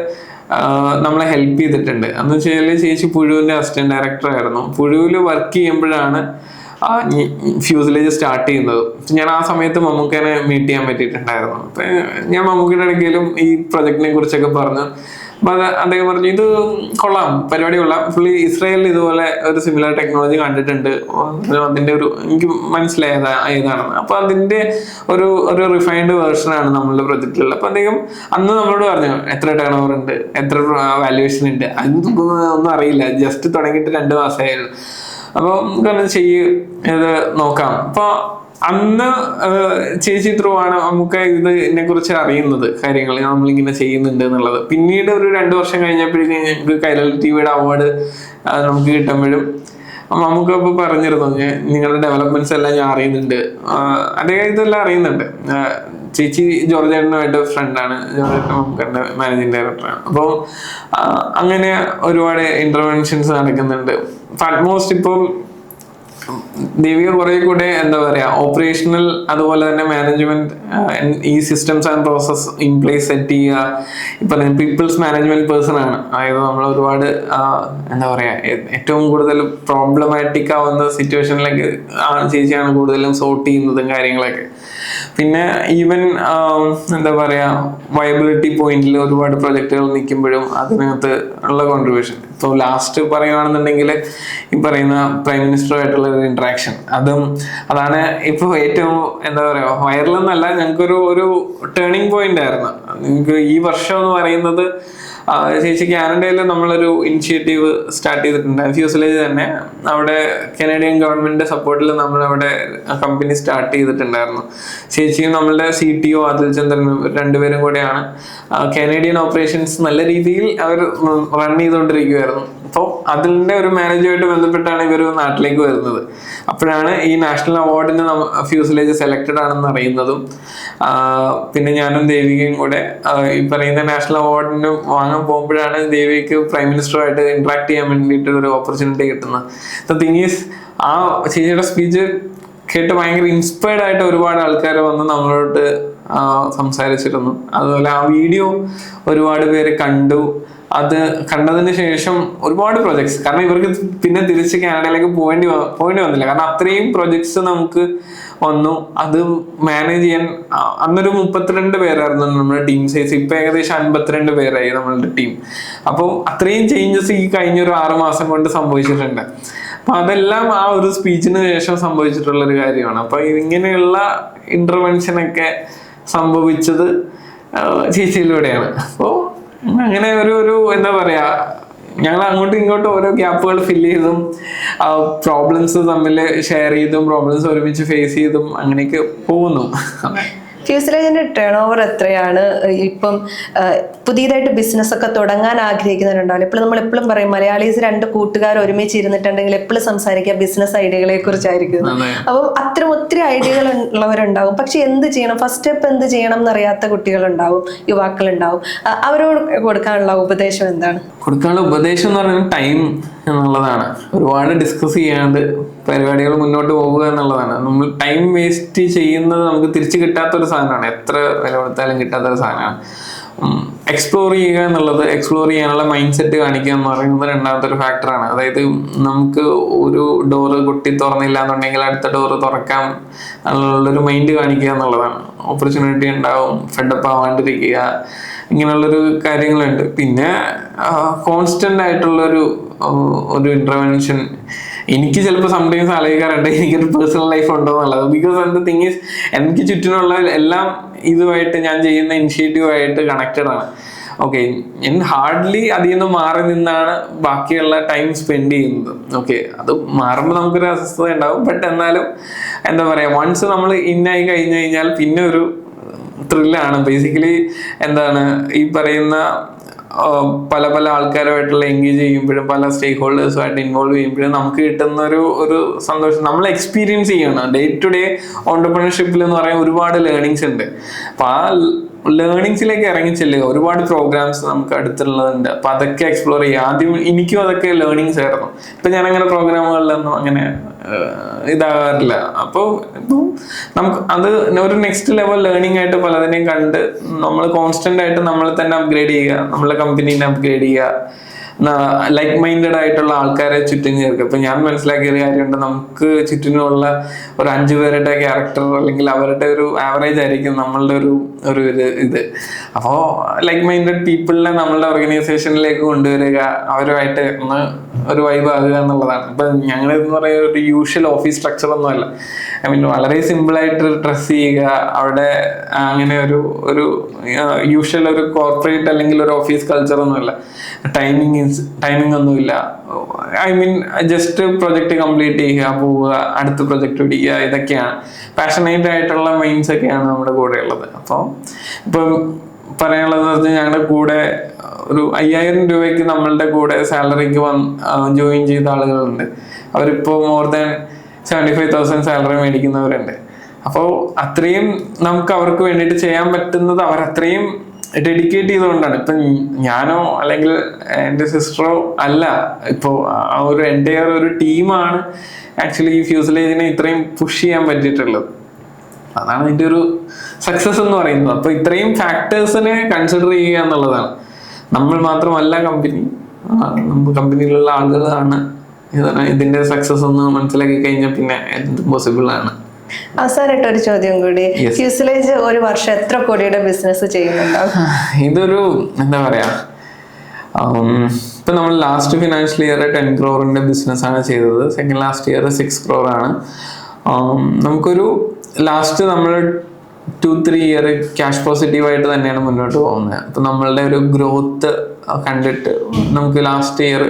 A: നമ്മളെ ഹെൽപ്പ് ചെയ്തിട്ടുണ്ട്. എന്ന് വെച്ചാൽ ചേച്ചി പുഴുവിന്റെ അസിസ്റ്റന്റ് ഡയറക്ടർ ആയിരുന്നു. പുഴുവിൽ വർക്ക് ചെയ്യുമ്പോഴാണ് ഫ്യൂസലേജ് സ്റ്റാർട്ട് ചെയ്യുന്നത്. ഞാൻ ആ സമയത്ത് മമ്മൂക്കനെ മീറ്റ് ചെയ്യാൻ പറ്റിയിട്ടുണ്ടായിരുന്നു. അപ്പൊ ഞാൻ മമ്മൂക്കയുടെ ഇടയ്ക്കിലും ഈ പ്രൊജക്ടിനെ കുറിച്ചൊക്കെ പറഞ്ഞു. അപ്പൊ അദ്ദേഹം പറഞ്ഞു ഇത് കൊള്ളാം, പരിപാടി കൊള്ളാം. പുള്ളി ഇസ്രായേലിൽ ഇതുപോലെ ഒരു സിമിലർ ടെക്നോളജി കണ്ടിട്ടുണ്ട്, അതിന്റെ എനിക്ക് മനസ്സിലായ ഏതാണെന്ന്. അപ്പൊ അതിന്റെ ഒരു റിഫൈൻഡ് വേർഷനാണ് നമ്മളുടെ പ്രൊജക്റ്റിലുള്ളത്. അപ്പൊ അദ്ദേഹം അന്ന് നമ്മളോട് പറഞ്ഞു എത്ര ടേൺ ഓവർ ഉണ്ട്, എത്ര വാല്യുവേഷൻ ഉണ്ട്, അതൊന്നും അറിയില്ല, ജസ്റ്റ് തുടങ്ങിയിട്ട് 2 മാസമായിരുന്നു. അപ്പൊ നമുക്ക് ഇത് നോക്കാം. അപ്പൊ അന്ന് ചേച്ചി ത്രൂ ആണ് നമുക്ക് ഇതിനെ കുറിച്ച് അറിയുന്നത്, കാര്യങ്ങൾ നമ്മളിങ്ങനെ ചെയ്യുന്നുണ്ട് എന്നുള്ളത്. പിന്നീട് ഒരു 2 വർഷം കഴിഞ്ഞപ്പോഴേക്കും ഞങ്ങൾക്ക് കൈരളി ടിവിയുടെ അവാർഡ് നമുക്ക് കിട്ടുമ്പോഴും നമുക്ക് ഇപ്പൊ പറഞ്ഞിരുന്നു നിങ്ങളുടെ ഡെവലപ്മെന്റ്സ് എല്ലാം ഞാൻ അറിയുന്നുണ്ട്, അദ്ദേഹം ഇതെല്ലാം അറിയുന്നുണ്ട്. ചേച്ചി ജോർജേട്ടനുമായിട്ട് ഫ്രണ്ടാണ്. ജോർജേട്ടൻ നമുക്ക് മാനേജിങ് ഡയറക്ടറാണ്. അപ്പോൾ അങ്ങനെ ഒരുപാട് ഇന്റർവെൻഷൻസ് നടക്കുന്നുണ്ട്. ആൾമോസ്റ്റ് ഇപ്പം ദേവിക കുറെ കൂടെ എന്താ പറയാ ഓപ്പറേഷണൽ അതുപോലെ തന്നെ മാനേജ്മെന്റ് ഈ systems and process in place set ചെയ്യുക. ഇപ്പൊ പീപ്പിൾസ് മാനേജ്മെന്റ് പേഴ്സൺ ആണ്. അതായത് നമ്മൾ ഒരുപാട് എന്താ പറയാ ഏറ്റവും കൂടുതൽ പ്രോബ്ലമാറ്റിക് ആവുന്ന സിറ്റുവേഷനിലേക്ക് ചേച്ചിയാണ് കൂടുതലും സോർട്ട് ചെയ്യുന്നതും കാര്യങ്ങളൊക്കെ. പിന്നെ ഈവൻ എന്താ പറയാ വയബിലിറ്റി പോയിന്റിൽ ഒരുപാട് പ്രൊജക്ടുകൾ നിൽക്കുമ്പോഴും അതിനകത്ത് ഉള്ള കോൺട്രിബ്യൂഷൻ. ഇപ്പോൾ ലാസ്റ്റ് പറയുകയാണെന്നുണ്ടെങ്കിൽ ഈ പറയുന്ന പ്രൈം മിനിസ്റ്ററുമായിട്ടുള്ള ഒരു ഇന്ററാക്ഷൻ, അതാണ് ഇപ്പോൾ ഏറ്റവും എന്താ പറയാ വൈറൽ എന്നല്ല, ഞങ്ങൾക്കൊരു ടേണിംഗ് പോയിന്റ് ആയിരുന്നു. നിങ്ങൾക്ക് ഈ വർഷം എന്ന് പറയുന്നത് ചേച്ചി കാനഡയിൽ നമ്മളൊരു ഇനിഷ്യേറ്റീവ് സ്റ്റാർട്ട് ചെയ്തിട്ടുണ്ട്. ഫ്യൂസലേജ് തന്നെ അവിടെ കനേഡിയൻ ഗവൺമെന്റിന്റെ സപ്പോർട്ടിൽ നമ്മളവിടെ കമ്പനി സ്റ്റാർട്ട് ചെയ്തിട്ടുണ്ടായിരുന്നു. ചേച്ചിയും നമ്മളുടെ CTO അതിൽ ചന്ദ്രനും രണ്ടുപേരും കൂടെയാണ് കനേഡിയൻ ഓപ്പറേഷൻസ് നല്ല രീതിയിൽ അവർ റൺ ചെയ്തുകൊണ്ടിരിക്കുകയായിരുന്നു. അപ്പോൾ അതിൻ്റെ ഒരു മാനേജുമായിട്ട് ബന്ധപ്പെട്ടാണ് ഇവർ നാട്ടിലേക്ക് വരുന്നത്. അപ്പോഴാണ് ഈ നാഷണൽ അവാർഡിന് ഫ്യൂസലേജ് സെലക്റ്റഡ് ആണെന്ന് അറിയുന്നതും പിന്നെ ഞാനും ദേവികയും കൂടെ ഈ പറയുന്ന നാഷണൽ അവാർഡിന് വാങ്ങാൻ പോകുമ്പോഴാണ് ദേവിക്ക് പ്രൈം മിനിസ്റ്ററുമായിട്ട് ഇന്ററാക്ട് ചെയ്യാൻ വേണ്ടിയിട്ട് ഒരു ഓപ്പർച്യൂണിറ്റി കിട്ടുന്നത്. ദ തിങ് ഈസ് ആ ചേച്ചിയുടെ സ്പീച്ച് കേട്ട് ഭയങ്കര ഇൻസ്പയർഡ് ആയിട്ട് ഒരുപാട് ആൾക്കാർ വന്ന് നമ്മളോട് സംസാരിച്ചിരുന്നു. അതുപോലെ ആ വീഡിയോ ഒരുപാട് പേര് കണ്ടു. അത് കണ്ടതിന് ശേഷം ഒരുപാട് പ്രൊജക്ട്സ്, കാരണം ഇവർക്ക് പിന്നെ തിരിച്ച് കാനഡയിലേക്ക് പോകേണ്ടി വന്നില്ല, കാരണം അത്രയും പ്രൊജക്ട്സ് നമുക്ക് വന്നു. അത് മാനേജ് ചെയ്യാൻ അന്നൊരു 32 പേരായിരുന്നു നമ്മുടെ ടീം സൈസ്. ഇപ്പൊ ഏകദേശം 52 പേരായി നമ്മളുടെ ടീം. അപ്പോൾ അത്രയും ചേഞ്ചസ് ഈ കഴിഞ്ഞൊരു 6 മാസം കൊണ്ട് സംഭവിച്ചിട്ടുണ്ട്. അപ്പൊ അതെല്ലാം ആ ഒരു സ്പീച്ചിന് ശേഷം സംഭവിച്ചിട്ടുള്ള ഒരു കാര്യമാണ്. അപ്പൊ ഇങ്ങനെയുള്ള ഇന്റർവെൻഷനൊക്കെ സംഭവിച്ചത് ചേച്ചിയിലൂടെയാണ്. അപ്പോൾ അങ്ങനെ ഒരു എന്താ പറയാ, ഞങ്ങൾ അങ്ങോട്ടും ഇങ്ങോട്ടും ഓരോ ഗ്യാപ്പുകൾ ഫില്ല് ചെയ്തും പ്രോബ്ലംസ് തമ്മിൽ ഷെയർ ചെയ്തും പ്രോബ്ലംസ് ഒരുമിച്ച് ഫേസ് ചെയ്തും അങ്ങനെയൊക്കെ പോകുന്നു.
B: ഫ്യൂസലേജിന്റെ ടേൺ ഓവർ എത്രയാണ്? ഇപ്പം പുതിയതായിട്ട് ബിസിനസ് ഒക്കെ തുടങ്ങാൻ ആഗ്രഹിക്കുന്നവരുണ്ടാവില്ല. ഇപ്പോൾ നമ്മൾ എപ്പോഴും പറയും മലയാളീസ് 2 കൂട്ടുകാർ ഒരുമിച്ച് ഇരുന്നിട്ടുണ്ടെങ്കിൽ എപ്പോഴും സംസാരിക്കുക ബിസിനസ് ഐഡിയകളെ കുറിച്ചായിരിക്കും. അപ്പം അത്തരം ഒത്തിരി ഐഡിയകൾ ഉള്ളവരുണ്ടാവും. പക്ഷെ എന്ത് ചെയ്യണം, ഫസ്റ്റ് സ്റ്റെപ്പ് എന്ത് ചെയ്യണം എന്നറിയാത്ത കുട്ടികളുണ്ടാവും, യുവാക്കളുണ്ടാവും. അവരോട് കൊടുക്കാനുള്ള ഉപദേശം എന്താണ്?
A: കൊടുക്കാനുള്ള ഉപദേശം എന്ന് പറയുന്നത് ടൈം എന്നുള്ളതാണ്. ഒരുപാട് ഡിസ്കസ് ചെയ്യാണ്ട് പരിപാടികൾ മുന്നോട്ട് പോവുക എന്നുള്ളതാണ്. നമ്മൾ ടൈം വേസ്റ്റ് ചെയ്യുന്നത് നമുക്ക് തിരിച്ചു കിട്ടാത്തൊരു സാധനമാണ്, എത്ര വില കൊടുത്താലും കിട്ടാത്തൊരു സാധനമാണ്. എക്സ്പ്ലോർ ചെയ്യുക എന്നുള്ളത്, എക്സ്പ്ലോർ ചെയ്യാനുള്ള മൈൻഡ് സെറ്റ് കാണിക്കുക എന്ന് പറയുന്നത് രണ്ടാമത്തെ ഒരു ഫാക്ടറാണ്. അതായത് നമുക്ക് ഒരു ഡോറ് കുട്ടി തുറന്നില്ല എന്നുണ്ടെങ്കിൽ അടുത്ത ഡോറ് തുറക്കാം എന്നുള്ളൊരു മൈൻഡ് കാണിക്കുക എന്നുള്ളതാണ്. ഓപ്പർച്യൂണിറ്റി ഉണ്ടാവും, ഫെഡപ്പ് ആവാണ്ടിരിക്കുക, ഇങ്ങനെയുള്ളൊരു കാര്യങ്ങളുണ്ട്. പിന്നെ കോൺസ്റ്റന്റ് ആയിട്ടുള്ളൊരു ഇന്റർവെൻഷൻ. എനിക്ക് ചിലപ്പോൾ സംടൈംസ് ആലോചിക്കാറുണ്ട് എനിക്കൊരു പേഴ്സണൽ ലൈഫ് ഉണ്ടോ എന്നുള്ളത്. ബിക്കോസ് എന്ത് തിങ് ഈസ്, എനിക്ക് ചുറ്റിനുള്ള എല്ലാം ഇതുമായിട്ട് ഞാൻ ചെയ്യുന്ന ഇനിഷ്യേറ്റീവായിട്ട് കണക്റ്റഡ് ആണ്. ഓക്കെ, ഞാൻ ഹാർഡ്ലി അതിൽ നിന്ന് മാറി നിന്നാണ് ബാക്കിയുള്ള ടൈം സ്പെൻഡ് ചെയ്യുന്നത്. ഓക്കെ, അത് മാറുമ്പോൾ നമുക്കൊരു അസ്വസ്ഥത ഉണ്ടാവും. ബട്ട് എന്നാലും എന്താ പറയുക, വൺസ് നമ്മൾ ഇന്നായി കഴിഞ്ഞു കഴിഞ്ഞാൽ പിന്നെ ഒരു ത്രില്ലാണ്. ബേസിക്കലി എന്താണ് ഈ പറയുന്ന പല പല ആൾക്കാരുമായിട്ടുള്ള എൻഗേജ് ചെയ്യുമ്പോഴും പല സ്റ്റേക്ക് ഹോൾഡേഴ്സുമായിട്ട് ഇൻവോൾവ് ചെയ്യുമ്പോഴും നമുക്ക് കിട്ടുന്ന ഒരു സന്തോഷം നമ്മൾ എക്സ്പീരിയൻസ് ചെയ്യണം. ഡേ ടു ഡേ ഓണ്ടർപ്രണർഷിപ്പിൽ എന്ന് പറയാൻ ഒരുപാട് ലേണിങ്സ് ഉണ്ട്. അപ്പൊ ആ ലേണിങ്സിലേക്ക് ഇറങ്ങി ചെല്ലുക. ഒരുപാട് പ്രോഗ്രാംസ് നമുക്ക് അടുത്തുള്ളതുണ്ട്. അപ്പൊ അതൊക്കെ എക്സ്പ്ലോർ ചെയ്യുക. ആദ്യം എനിക്കും അതൊക്കെ ലേണിങ്സ് ആയിരുന്നു. ഇപ്പൊ ഞാൻ അങ്ങനെ പ്രോഗ്രാമുകളിലൊന്നും അങ്ങനെ ഇതാകാറില്ല. അപ്പോൾ നമുക്ക് അത് ഒരു നെക്സ്റ്റ് ലെവൽ ലേണിംഗ് ആയിട്ട് പലതിനെയും കണ്ട് നമ്മൾ കോൺസ്റ്റന്റ് ആയിട്ട് നമ്മൾ തന്നെ അപ്ഗ്രേഡ് ചെയ്യുക, നമ്മളെ കമ്പനീനെ അപ്ഗ്രേഡ് ചെയ്യുക, ലൈക്ക് മൈൻഡഡ് ആയിട്ടുള്ള ആൾക്കാരെ ചുറ്റും ചേർക്കുക. ഇപ്പൊ ഞാൻ മനസ്സിലാക്കിയ ഒരു കാര്യമുണ്ട്, നമുക്ക് ചുറ്റിനുള്ള ഒരു 5 പേരുടെ ക്യാരക്ടർ അല്ലെങ്കിൽ അവരുടെ ഒരു ആവറേജ് ആയിരിക്കും നമ്മളുടെ ഒരു ഇത്. അപ്പോൾ ലൈക്ക് മൈൻഡഡ് പീപ്പിളിനെ നമ്മളുടെ ഓർഗനൈസേഷനിലേക്ക് കൊണ്ടുവരിക, അവരുമായിട്ട് ഒന്ന് ഒരു വൈബ് ആകുക എന്നുള്ളതാണ്. ഇപ്പൊ ഞങ്ങളെന്ന് പറയുന്ന ഒരു യൂഷ്വൽ ഓഫീസ് സ്ട്രക്ചർ ഒന്നുമല്ല. ഐ മീൻ വളരെ സിമ്പിൾ ആയിട്ട് ഡ്രസ് ചെയ്യുക, അവിടെ അങ്ങനെ ഒരു യൂഷ്വൽ ഒരു കോർപ്പറേറ്റ് അല്ലെങ്കിൽ ഒരു ഓഫീസ് കൾച്ചർ ഒന്നുമല്ല. ടൈമിംഗ് ഒന്നുമില്ല. I mean just project complete ചെയ്യുക, പോവുക, അടുത്ത പ്രൊജക്ട് പിടിക്കുക, ഇതൊക്കെയാണ് പാഷനേറ്റ് ആയിട്ടുള്ള മൈൻഡ്സ് ഒക്കെയാണ് നമ്മുടെ കൂടെ ഉള്ളത്. അപ്പോൾ ഇപ്പം പറയാനുള്ളതെന്ന് വെച്ചാൽ ഞങ്ങളുടെ കൂടെ ഒരു 5000 രൂപയ്ക്ക് നമ്മളുടെ കൂടെ സാലറിക്ക് ജോയിൻ ചെയ്ത ആളുകളുണ്ട്. അവരിപ്പോൾ മോർ ദാൻ 75,000 സാലറി മേടിക്കുന്നവരുണ്ട്. അപ്പോൾ അത്രയും നമുക്ക് അവർക്ക് വേണ്ടിയിട്ട് ചെയ്യാൻ പറ്റുന്നത് അവരത്രയും ഡെഡിക്കേറ്റ് ചെയ്തുകൊണ്ടാണ്. ഇപ്പം ഞാനോ അല്ലെങ്കിൽ എൻ്റെ സിസ്റ്ററോ അല്ല, ഇപ്പോൾ ആ ഒരു എൻ്റയർ ഒരു ടീമാണ് ആക്ച്വലി ഈ ഫ്യൂസലേജിനെ ഇത്രയും പുഷ് ചെയ്യാൻ പറ്റിയിട്ടുള്ളത്. അതാണ് അതിൻ്റെ ഒരു സക്സസ് എന്ന് പറയുന്നത്. അപ്പോൾ ഇത്രയും ഫാക്ടേഴ്സിനെ കൺസിഡർ ചെയ്യുക എന്നുള്ളതാണ്. നമ്മൾ മാത്രമല്ല കമ്പനി, നമ്മൾ കമ്പനിയിലുള്ള ആളുകളാണ് ഇതിന്റെ സക്സസ് ഒന്ന് മനസ്സിലാക്കി കഴിഞ്ഞാൽ പിന്നെ എന്തും പോസിബിൾ ആണ്.
B: അവസാനമായിട്ട് ഒരു ചോദ്യം കൂടി, ഫ്യൂസലേജ് ഒരു വർഷം എത്ര കോടിയുടെ ബിസിനസ് ചെയ്യുന്നുണ്ടാവും?
A: ഇതൊരു എന്താ പറയാ, ഇപ്പൊ നമ്മൾ last financial year 10 crore business ആണ് ചെയ്തത്. സെക്കൻഡ് ലാസ്റ്റ് ഇയർ 6 crore ആണ്. നമുക്കൊരു ലാസ്റ്റ് നമ്മൾ 2-3 ഇയർ ക്യാഷ് പോസിറ്റീവായിട്ട് തന്നെയാണ് മുന്നോട്ട് പോകുന്നത്. അപ്പൊ നമ്മളുടെ ഒരു ഗ്രോത്ത് കണ്ടിട്ട് നമുക്ക് ലാസ്റ്റ് ഇയർ,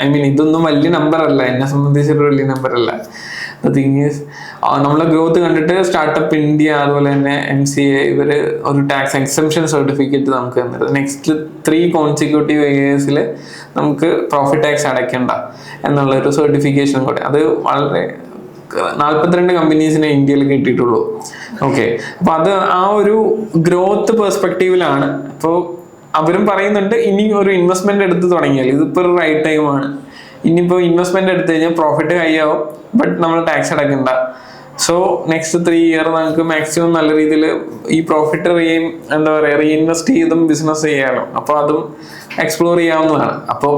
A: ഐ മീൻ ഇതൊന്നും വലിയ നമ്പർ അല്ല, എന്നെ സംബന്ധിച്ചൊരു വലിയ നമ്പർ അല്ല. തിങ് ഈസ് നമ്മളെ ഗ്രോത്ത് കണ്ടിട്ട് സ്റ്റാർട്ടപ്പ് ഇന്ത്യ അതുപോലെ തന്നെ MCA ഇവര് ഒരു ടാക്സ് എക്സംഷൻ സർട്ടിഫിക്കറ്റ് നമുക്ക് തന്നത്. നെക്സ്റ്റ് 3 കോൺസിക്യൂട്ടീവ് ഇയേഴ്സിൽ നമുക്ക് പ്രോഫിറ്റ് ടാക്സ് അടയ്ക്കണ്ട എന്നുള്ളൊരു സർട്ടിഫിക്കേഷൻ കൂടെ. അത് വളരെ 42 കമ്പനീസിനെ ഇന്ത്യയിൽ കിട്ടിയിട്ടുള്ളൂ. ഓക്കെ, അപ്പൊ അത് ആ ഒരു ഗ്രോത്ത് പെർസ്പെക്റ്റീവിലാണ്. അപ്പോൾ അവരും പറയുന്നുണ്ട് ഇനി ഒരു ഇൻവെസ്റ്റ്മെന്റ് എടുത്ത് തുടങ്ങിയാൽ ഇതിപ്പോ ഒരു റൈറ്റ് ടൈമാണ്. ഇനിയിപ്പോൾ ഇൻവെസ്റ്റ്മെന്റ് എടുത്തു കഴിഞ്ഞാൽ പ്രോഫിറ്റ് കൈയാവും, ബട്ട് നമ്മൾ ടാക്സ് അടക്കണ്ട. സോ നെക്സ്റ്റ് 3 ഇയർ നമുക്ക് മാക്സിമം നല്ല രീതിയിൽ ഈ പ്രോഫിറ്റ് റീഇൻവെസ്റ്റ് ചെയ്തും ബിസിനസ് ചെയ്യാമല്ലോ. അപ്പോൾ അതും എക്സ്പ്ലോർ ചെയ്യാവുന്നതാണ്. അപ്പോൾ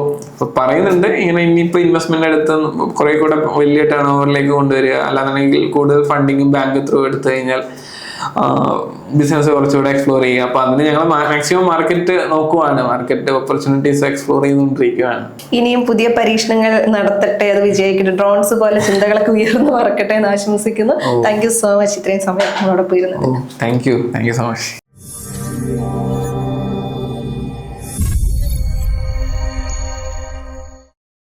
A: പറയുന്നുണ്ട് ഇങ്ങനെ ഇനിയിപ്പോൾ ഇൻവെസ്റ്റ്മെന്റ് എടുത്ത് കുറെ കൂടെ വലിയ ടേൺ ഓവറിലേക്ക് കൊണ്ടുവരിക, അല്ലാന്നുണ്ടെങ്കിൽ കൂടുതൽ ഫണ്ടിങ്ങും ബാങ്ക് ത്രൂ എടുത്തു കഴിഞ്ഞാൽ ബിസിനസ് കുറച്ചുകൂടെ എക്സ്പ്ലോർ ചെയ്യുക. അപ്പൊ അതിന് ഞങ്ങൾ മാക്സിമം മാർക്കറ്റ് നോക്കുവാണ്, മാർക്കറ്റ് ഓപ്പർച്യൂണിറ്റീസ് എക്സ്പ്ലോർ ചെയ്തുകൊണ്ടിരിക്കുകയാണ്.
B: ഇനിയും പുതിയ പരീക്ഷണങ്ങൾ നടത്തട്ടെ, അത് വിജയിക്കട്ടെ, ഡ്രോൺസ് പോലെ ചിന്തകളൊക്കെ ഉയർന്നു പറക്കട്ടെ എന്ന് ആശംസിക്കുന്നു. താങ്ക് യു സോ മച്ച് ഇത്രയും സമയം നമ്മളോടൊപ്പം ഇരുന്നത്.
A: Thank you so much.